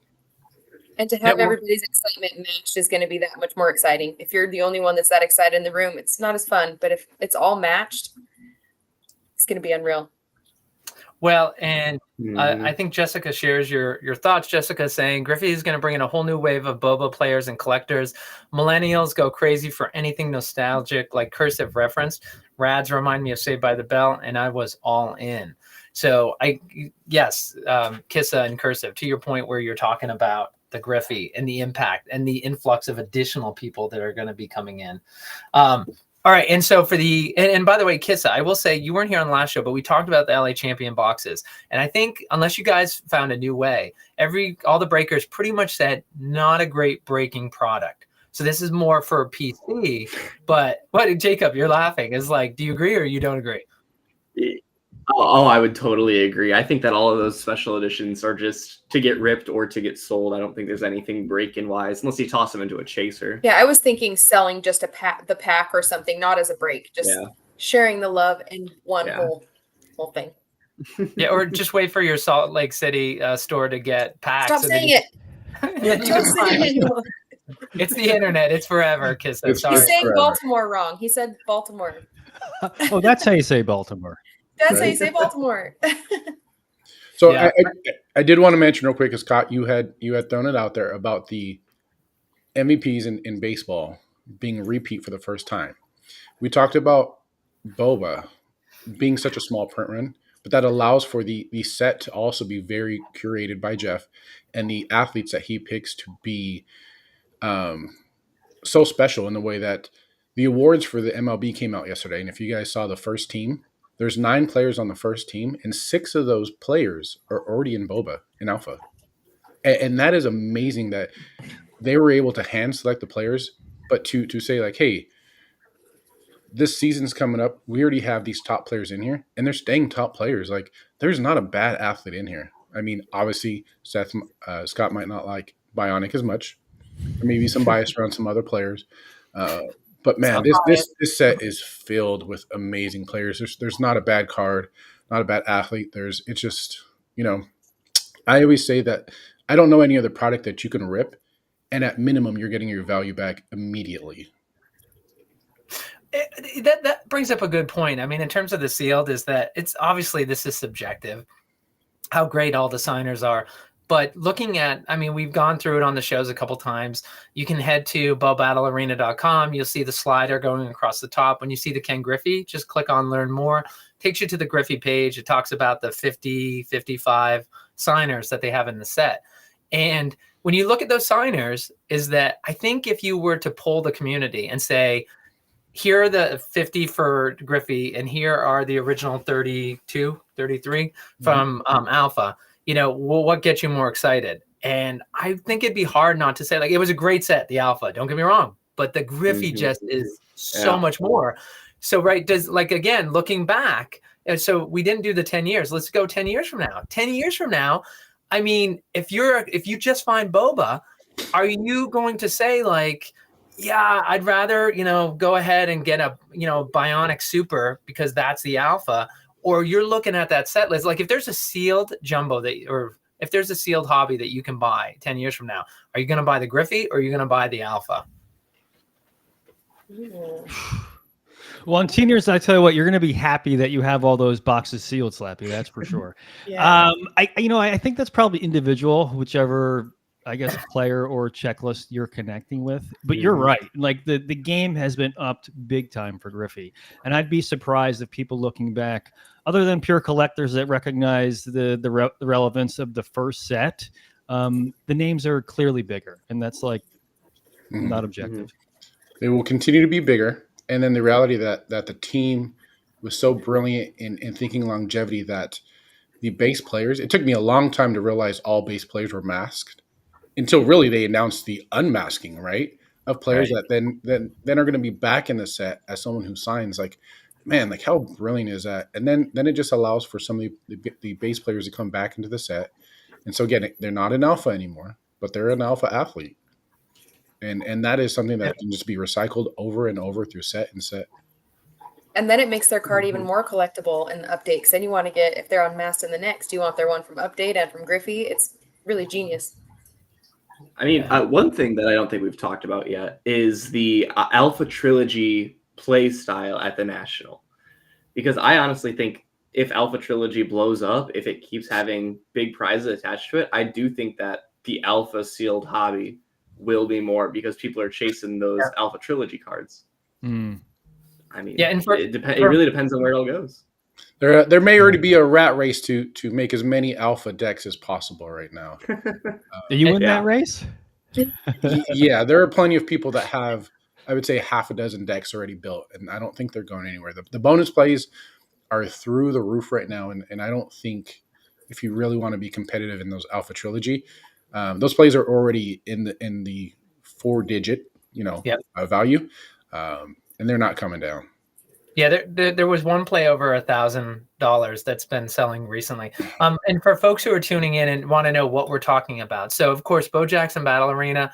And to have everybody's excitement matched is going to be that much more exciting. If you're the only one that's that excited in the room, it's not as fun. But if it's all matched, it's going to be unreal. Well, and I think Jessica shares your thoughts. Jessica saying Griffey is going to bring in a whole new wave of boba players and collectors. Millennials go crazy for anything nostalgic, like Cursive referenced. Rads remind me of Saved by the Bell, and I was all in. So Kissa and Cursive, to your point where you're talking about the Griffey and the impact and the influx of additional people that are going to be coming in. All right. And so and by the way, Kissa, I will say you weren't here on the last show, but we talked about the LA Champion boxes. And I think unless you guys found a new way, all the breakers pretty much said not a great breaking product. So this is more for PC, but what, Jacob, you're laughing. Is like, do you agree or you don't agree? Oh, I would totally agree. I think that all of those special editions are just to get ripped or to get sold. I don't think there's anything break-in wise, unless you toss them into a chaser. Yeah, I was thinking selling just the pack or something, not as a break, just sharing the love in one whole thing. Yeah, or just wait for your Salt Lake City store to get packs. Stop saying it. Stop saying it. It's the internet. It's forever, Kiss. He's saying Baltimore wrong. He said Baltimore. Oh, that's how you say Baltimore. That's how you say Baltimore. So I did want to mention real quick, Scott, you had thrown it out there about the MVPs in baseball being a repeat for the first time. We talked about Boba being such a small print run, but that allows for the set to also be very curated by Jeff and the athletes that he picks to be so special in the way that the awards for the MLB came out yesterday. And if you guys saw the first team, there's 9 players on the first team, and 6 of those players are already in Boba, in Alpha. And that is amazing that they were able to hand select the players, but to say like, hey, this season's coming up. We already have these top players in here, and they're staying top players. Like, there's not a bad athlete in here. I mean, obviously, Scott might not like Bionic as much. There may be some bias around some other players. But man, this set is filled with amazing players. There's not a bad card, not a bad athlete. It's just, I always say that I don't know any other product that you can rip, and at minimum, you're getting your value back immediately. That brings up a good point. I mean, in terms of the sealed, is that it's obviously this is subjective, how great all the signers are. But looking at, we've gone through it on the shows a couple times. You can head to bowbattlearena.com. You'll see the slider going across the top. When you see the Ken Griffey, just click on Learn More. Takes you to the Griffey page. It talks about the 50, 55 signers that they have in the set. And when you look at those signers, is that I think if you were to poll the community and say, here are the 50 for Griffey, and here are the original 32, 33 from Alpha, what gets you more excited? And I think it'd be hard not to say, like, it was a great set, the Alpha, don't get me wrong, but the Griffey just is so much more. So, again, looking back, so we didn't do the 10 years. Let's go 10 years from now. 10 years from now, if you just find Boba, are you going to say, like, yeah, I'd rather, go ahead and get a, Bionic Super because that's the Alpha? Or you're looking at that set list, like if there's a sealed jumbo or if there's a sealed hobby that you can buy 10 years from now, are you going to buy the Griffey or are you going to buy the Alpha? Well, in 10 years, I tell you what, you're going to be happy that you have all those boxes sealed, Slappy. That's for sure. I think that's probably individual, whichever, I guess, player or checklist you're connecting with. But you're right. Like the game has been upped big time for Griffey. And I'd be surprised if people looking back, other than pure collectors that recognize the relevance of the first set, the names are clearly bigger. And that's like not objective. They will continue to be bigger. And then the reality that the team was so brilliant in thinking longevity that the base players, it took me a long time to realize all base players were masked. Until really they announced the unmasking, right? of players Right. that then are going to be back in the set as someone who signs. Like, man, like how brilliant is that? And then it just allows for some of the base players to come back into the set. And so again, they're not an alpha anymore, but they're an alpha athlete. And that is something that can just be recycled over and over through set and set. And then it makes their card even more collectible in the update. Because then you want to get, if they're unmasked in the next, you want their one from update and from Griffey. It's really genius. I mean, one thing that I don't think we've talked about yet is the Alpha Trilogy play style at the National. Because I honestly think if Alpha Trilogy blows up, if it keeps having big prizes attached to it, I do think that the Alpha sealed hobby will be more because people are chasing those Alpha Trilogy cards. I mean, and it really depends on where it all goes. There may already be a rat race to make as many alpha decks as possible right now. Are you in that race? Yeah, there are plenty of people that have, I would say, half a dozen decks already built, and I don't think they're going anywhere. The bonus plays are through the roof right now, and I don't think if you really want to be competitive in those Alpha Trilogy, those plays are already in the 4-digit, value, and they're not coming down. Yeah, there was one play over $1,000 that's been selling recently. And for folks who are tuning in and want to know what we're talking about, so of course, Bo Jackson Battle Arena,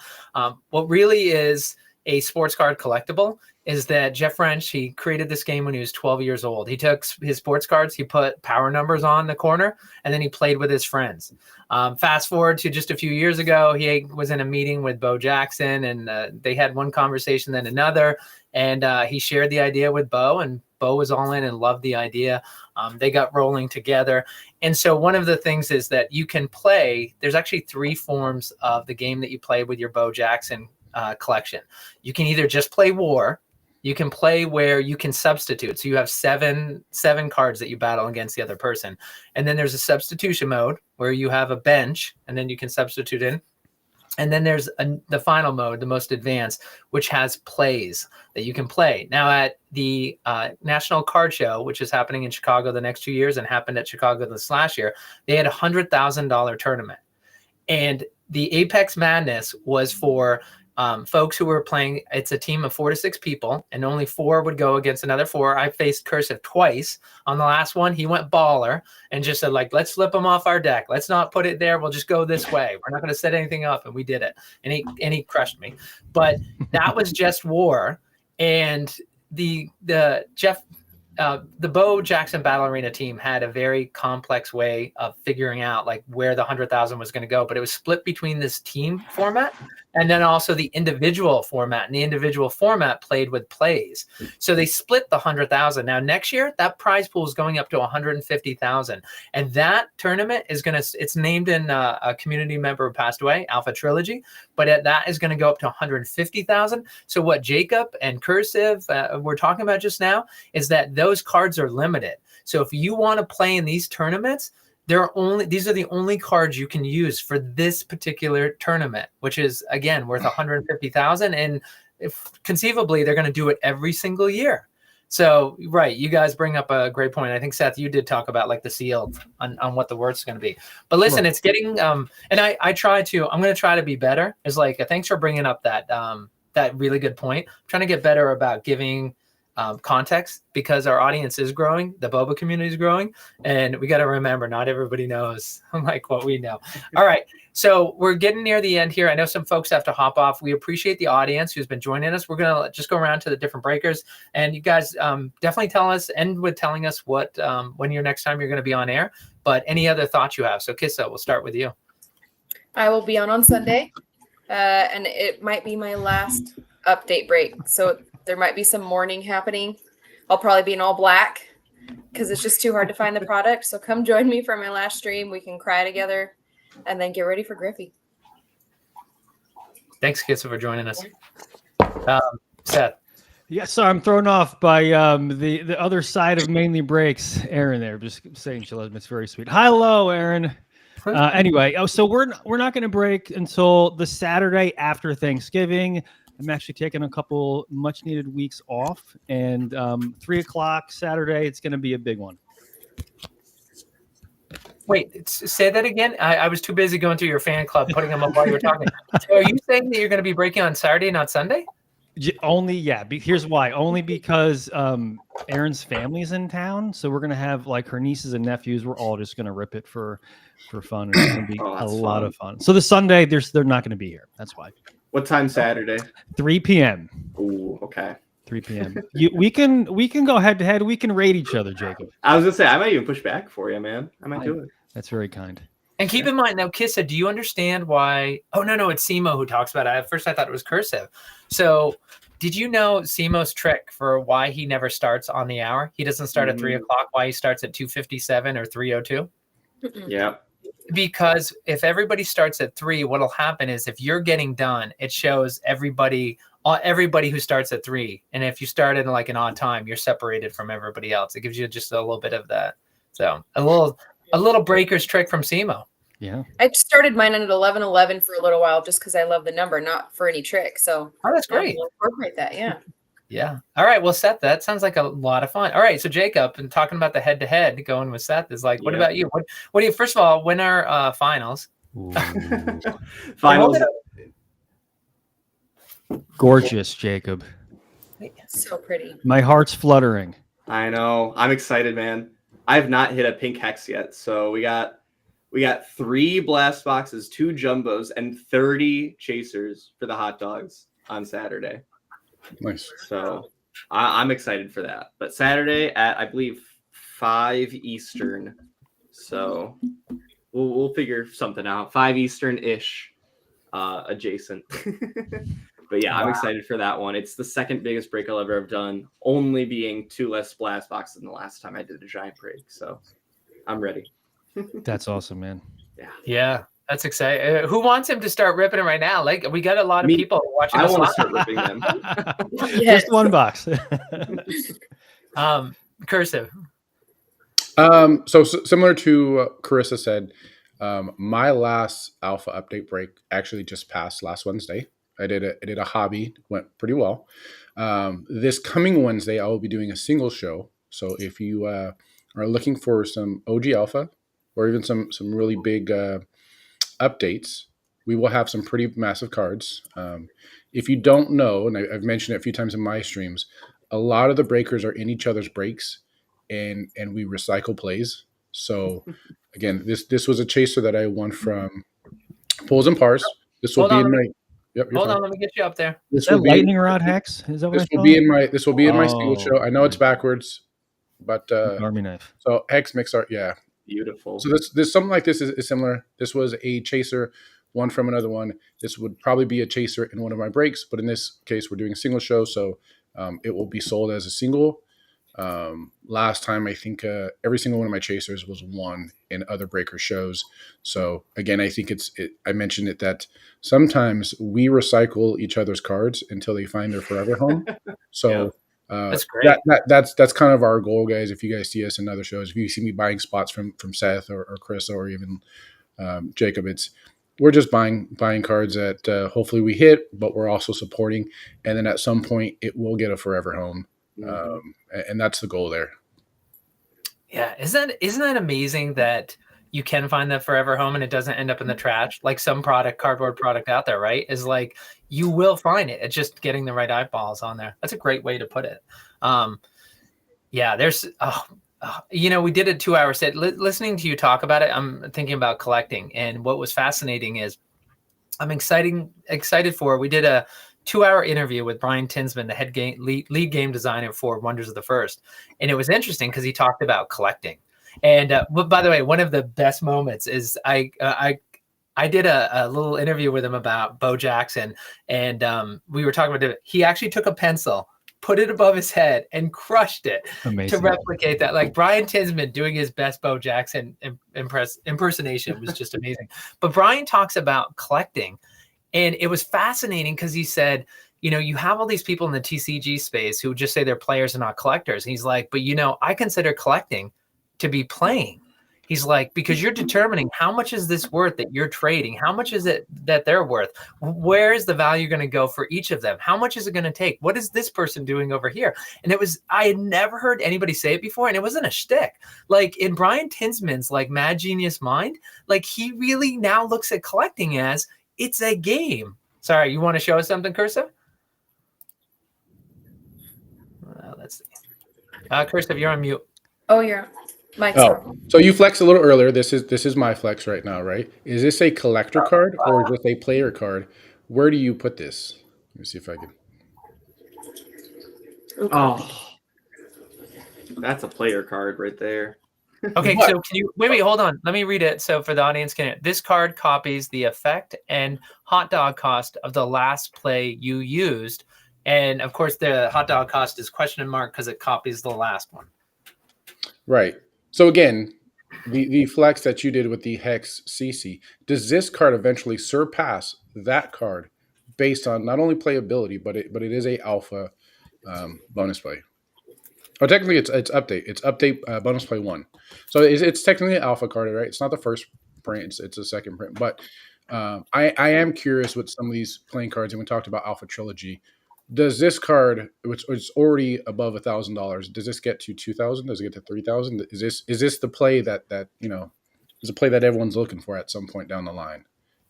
what really is a sports card collectible is that Jeff Wrench, he created this game when he was 12 years old. He took his sports cards, he put power numbers on the corner, and then he played with his friends. Fast forward to just a few years ago, he was in a meeting with Bo Jackson, and they had one conversation, then another, and he shared the idea with Bo, and Bo was all in and loved the idea. They got rolling together. And so one of the things is that you can play, there's actually 3 forms of the game that you play with your Bo Jackson collection. You can either just play war. You can play where you can substitute. So you have seven cards that you battle against the other person. And then there's a substitution mode where you have a bench and then you can substitute in. And then there's the final mode, the most advanced, which has plays that you can play. Now at the National Card Show, which is happening in Chicago the next 2 years and happened at Chicago this last year, they had a $100,000 tournament. And the Apex Madness was for folks who were playing. It's a team of 4 to 6 people, and only 4 would go against another 4. I faced Cursive twice. On the last one, he went baller and just said, like, let's flip him off our deck. Let's not put it there. We'll just go this way. We're not going to set anything up. And we did it. And he crushed me. But that was just war. And the Bo Jackson Battle Arena team had a very complex way of figuring out like where the 100,000 was going to go, but it was split between this team format and then also the individual format. And the individual format played with plays. So they split the 100,000. Now next year, that prize pool is going up to 150,000. And that tournament is it's named in a community member who passed away, Alpha Trilogy, but that is going to go up to 150,000. So what Jacob and Cursive were talking about just now is that those cards are limited. So if you want to play in these tournaments, these are the only cards you can use for this particular tournament, which is again worth 150,000. And if conceivably they're going to do it every single year. So right, you guys bring up a great point. I think Seth, you did talk about like the sealed on what the word's going to be. But listen, It's getting and I'm going to try to be better. It's like thanks for bringing up that really good point. I'm trying to get better about giving context because our audience is growing, the boba community is growing, and we got to remember not everybody knows like what we know. All right, so we're getting near the end here. I know some folks have to hop off. We appreciate the audience who's been joining us. We're gonna just go around to the different breakers, and you guys definitely end with telling us what when next time you're going to be on air. But any other thoughts you have? So Kissa, we'll start with you. I will be on Sunday, and it might be my last update break. So there might be some mourning happening. I'll probably be in all black because it's just too hard to find the product. So come join me for my last stream. We can cry together and then get ready for Griffey. Thanks, Kissa, for joining us. Seth. Yeah, so I'm thrown off by the other side of Mainly Breaks, Aaron there. Just saying she loves me. It's very sweet. Hello, Aaron. Anyway, so we're not going to break until the Saturday after Thanksgiving. I'm actually taking a couple much needed weeks off, and 3 o'clock Saturday, it's going to be a big one. Wait, say that again. I was too busy going through your fan club, putting them up while you were talking. So are you saying that you're going to be breaking on Saturday, not Sunday? Only, yeah. Here's why. Only because Erin's family's in town, so we're gonna have like her nieces and nephews. We're all just gonna rip it for fun. It's gonna be a lot of fun. So the Sunday, they're not gonna be here. That's why. What time Saturday? 3 p.m. Ooh, okay. 3 p.m. We can go head to head. We can raid each other, Jacob. I was gonna say I might even push back for you, man. I might do it. That's very kind. And keep in mind now, Kissa, do you understand why? Oh no, it's Simo who talks about it. At first, I thought it was Cursive. So, did you know Simo's trick for why he never starts on the hour? He doesn't start at 3 o'clock. Why he starts at 2:57 or 3:02? Yeah. Because if everybody starts at 3, what'll happen is if you're getting done, it shows everybody who starts at 3. And if you start at like an odd time, you're separated from everybody else. It gives you just a little bit of that. So a little breaker's trick from Simo. Yeah. I started mine at 11:11 for a little while just because I love the number, not for any trick. So that's great. We'll incorporate that, yeah. Yeah. All right. Well, Seth, that sounds like a lot of fun. All right. So Jacob, and talking about the head-to-head, going with Seth is like, what about you? What do you? First of all, when are finals? Finals. Gorgeous, Jacob. So pretty. My heart's fluttering. I know. I'm excited, man. I have not hit a pink hex yet, so we got 3 blast boxes, 2 jumbos, and 30 chasers for the hot dogs on Saturday. Nice. So I'm excited for that. But Saturday at I believe 5 Eastern. So we'll figure something out. 5 Eastern ish, adjacent. But yeah, I'm excited for that one. It's the second biggest break I'll ever have done, only being 2 less blast boxes than the last time I did a giant break. So I'm ready. That's awesome, man. Yeah, that's exciting. Who wants him to start ripping it right now? Like, we got a lot of people watching. I want to start ripping them. Just one box. Cursive. So similar to what Carissa said, my last alpha update break actually just passed last Wednesday. I did a hobby, went pretty well. This coming Wednesday, I will be doing a single show. So if you are looking for some OG alpha or even some really big updates, we will have some pretty massive cards. If you don't know, and I've mentioned it a few times in my streams, a lot of the breakers are in each other's breaks, and we recycle plays. So again, this was a chaser that I won from Pulls and Pars. This will be in my. Yep, Hold on, let me get you up there. Is that lightning rod hex? Is that what this will be in my single show. I know it's backwards, but Army knife. So hex mix art, yeah, beautiful. So this something like this is similar. This was a chaser, one from another one. This would probably be a chaser in one of my breaks, but in this case, we're doing a single show, so it will be sold as a single. Last time, I think every single one of my chasers was won in other breaker shows. So again, I think I mentioned it that sometimes we recycle each other's cards until they find their forever home. So that's great. That's kind of our goal, guys. If you guys see us in other shows, if you see me buying spots from Seth or Chris or even Jacob, we're just buying cards that hopefully we hit, but we're also supporting. And then at some point, it will get a forever home. And that's the goal there. Yeah, isn't that amazing that you can find that forever home and it doesn't end up in the trash like some cardboard product out there, right? Is like you will find it. It's just getting the right eyeballs on there. That's a great way to put it. Yeah, there's we did a 2-hour set. Listening to you talk about it, I'm thinking about collecting, and what was fascinating is I'm excited for. We did a 2-hour interview with Brian Tinsman, the lead game designer for Wonders of the First. And it was interesting because he talked about collecting. And by the way, one of the best moments is I did a little interview with him about Bo Jackson. And we were talking about it. He actually took a pencil, put it above his head, and crushed it. Amazing. To replicate that. Like Brian Tinsman doing his best Bo Jackson impersonation was just amazing. But Brian talks about collecting. And it was fascinating because he said, you have all these people in the TCG space who just say they're players and not collectors. And he's like, but I consider collecting to be playing. He's like, because you're determining how much is this worth that you're trading? How much is it that they're worth? Where is the value going to go for each of them? How much is it going to take? What is this person doing over here? And I had never heard anybody say it before, and it wasn't a shtick. Like in Brian Tinsman's like Mad Genius Mind, like he really now looks at collecting as it's a game. Sorry, you want to show us something, Cursive? Let's see. Cursive, you're on mute. Oh, you're Mike's so you flexed a little earlier. This is my flex right now, right? Is this a collector card or is this a player card? Where do you put this? Let me see if I can. Oh, that's a player card right there. Okay, so can you wait, hold on. Let me read it. So for the audience, this card copies the effect and hot dog cost of the last play you used. And of course, the hot dog cost is question mark because it copies the last one. Right. So again, the flex that you did with the Hex CC, does this card eventually surpass that card based on not only playability, but it is a alpha bonus play? Oh, technically it's update. It's update bonus play 1. So it's technically an alpha card, right? It's not the first print. It's a second print. But I am curious with some of these playing cards, and we talked about Alpha Trilogy. Does this card, which is already above $1,000, does this get to 2,000? Does it get to 3,000? Is this the play that is a play that everyone's looking for at some point down the line?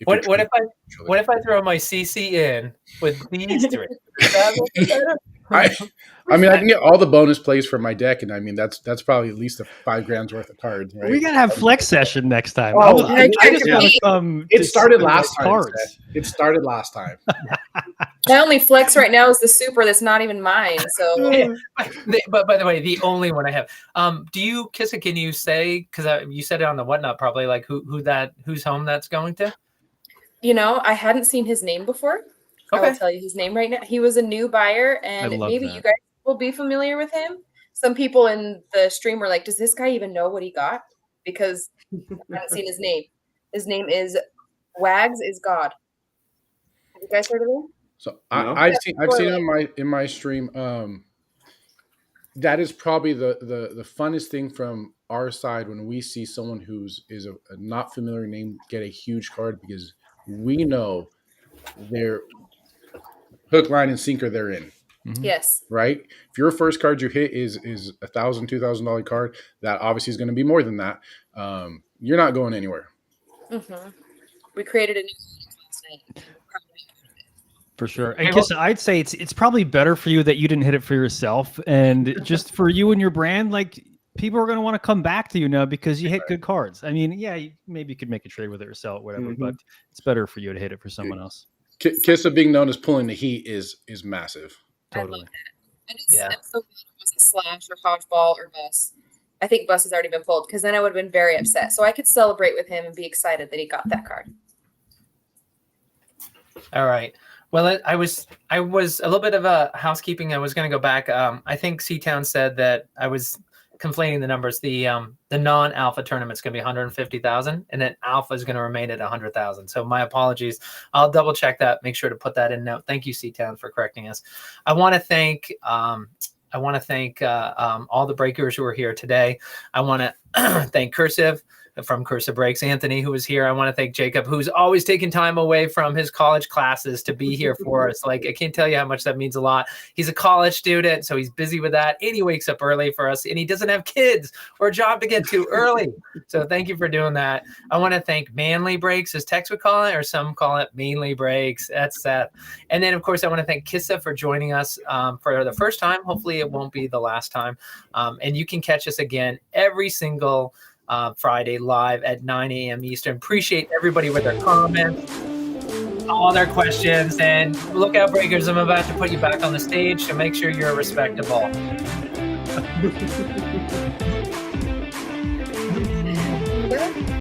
What if I throw my CC in with these three? I mean, I can get all the bonus plays from my deck, and I mean that's probably at least $5,000 worth of cards, right? We gotta have flex session next time. Oh, I just want to come. It started last time. It started last time. My only flex right now is the super that's not even mine. So, yeah, but by the way, the only one I have. Do you, Kissa? Can you say, because you said it on the whatnot, probably like whose home that's going to? You know, I hadn't seen his name before. Okay. I will tell you his name right now. He was a new buyer, and maybe you guys will be familiar with him. Some people in the stream were like, "Does this guy even know what he got?" Because I haven't seen his name. His name is Wags is God. Have you guys heard of him? So I've seen in my stream. That is probably the funnest thing from our side when we see someone who's a not familiar name get a huge card, because we know they're hook, line, and sinker they're in. Mm-hmm. Yes. Right? If your first card you hit is $1,000, $2,000 card, that obviously is going to be more than that. You're not going anywhere. Mm-hmm. We created a new last night. For sure. And Kissa, I'd say it's probably better for you that you didn't hit it for yourself, and just for you and your brand, like people are going to want to come back to you now because you hit good cards. I mean, yeah, maybe you could make a trade with it or sell it, whatever, but it's better for you to hit it for someone else. Kissa being known as pulling the heat is massive. Totally. I'm so glad it wasn't Slash or Hodgeball or Bus. I think Bus has already been pulled, because then I would have been very upset. So I could celebrate with him and be excited that he got that card. All right. Well, I was a little bit of a housekeeping. I was going to go back. I think C-Town said that I was conflating the numbers. The non-alpha tournament's going to be 150,000, and then alpha is going to remain at 100,000. So my apologies. I'll double check that. Make sure to put that in note. Thank you, C-Town, for correcting us. I want to thank all the breakers who are here today. I want to thank Cursive from Cursive Breaks, Anthony, who was here. I want to thank Jacob, who's always taking time away from his college classes to be here for us. Like, I can't tell you how much that means a lot. He's a college student, so he's busy with that, and he wakes up early for us, and he doesn't have kids or a job to get to early. So thank you for doing that. I want to thank Mainly Breaks, as Tex would call it, or some call it Mainly Breaks. That's Seth. And then, of course, I want to thank Kissa for joining us for the first time. Hopefully it won't be the last time. And you can catch us again every single Friday live at 9 a.m. Eastern. Appreciate everybody with their comments, all their questions, and look out, breakers. I'm about to put you back on the stage, so make sure you're respectable.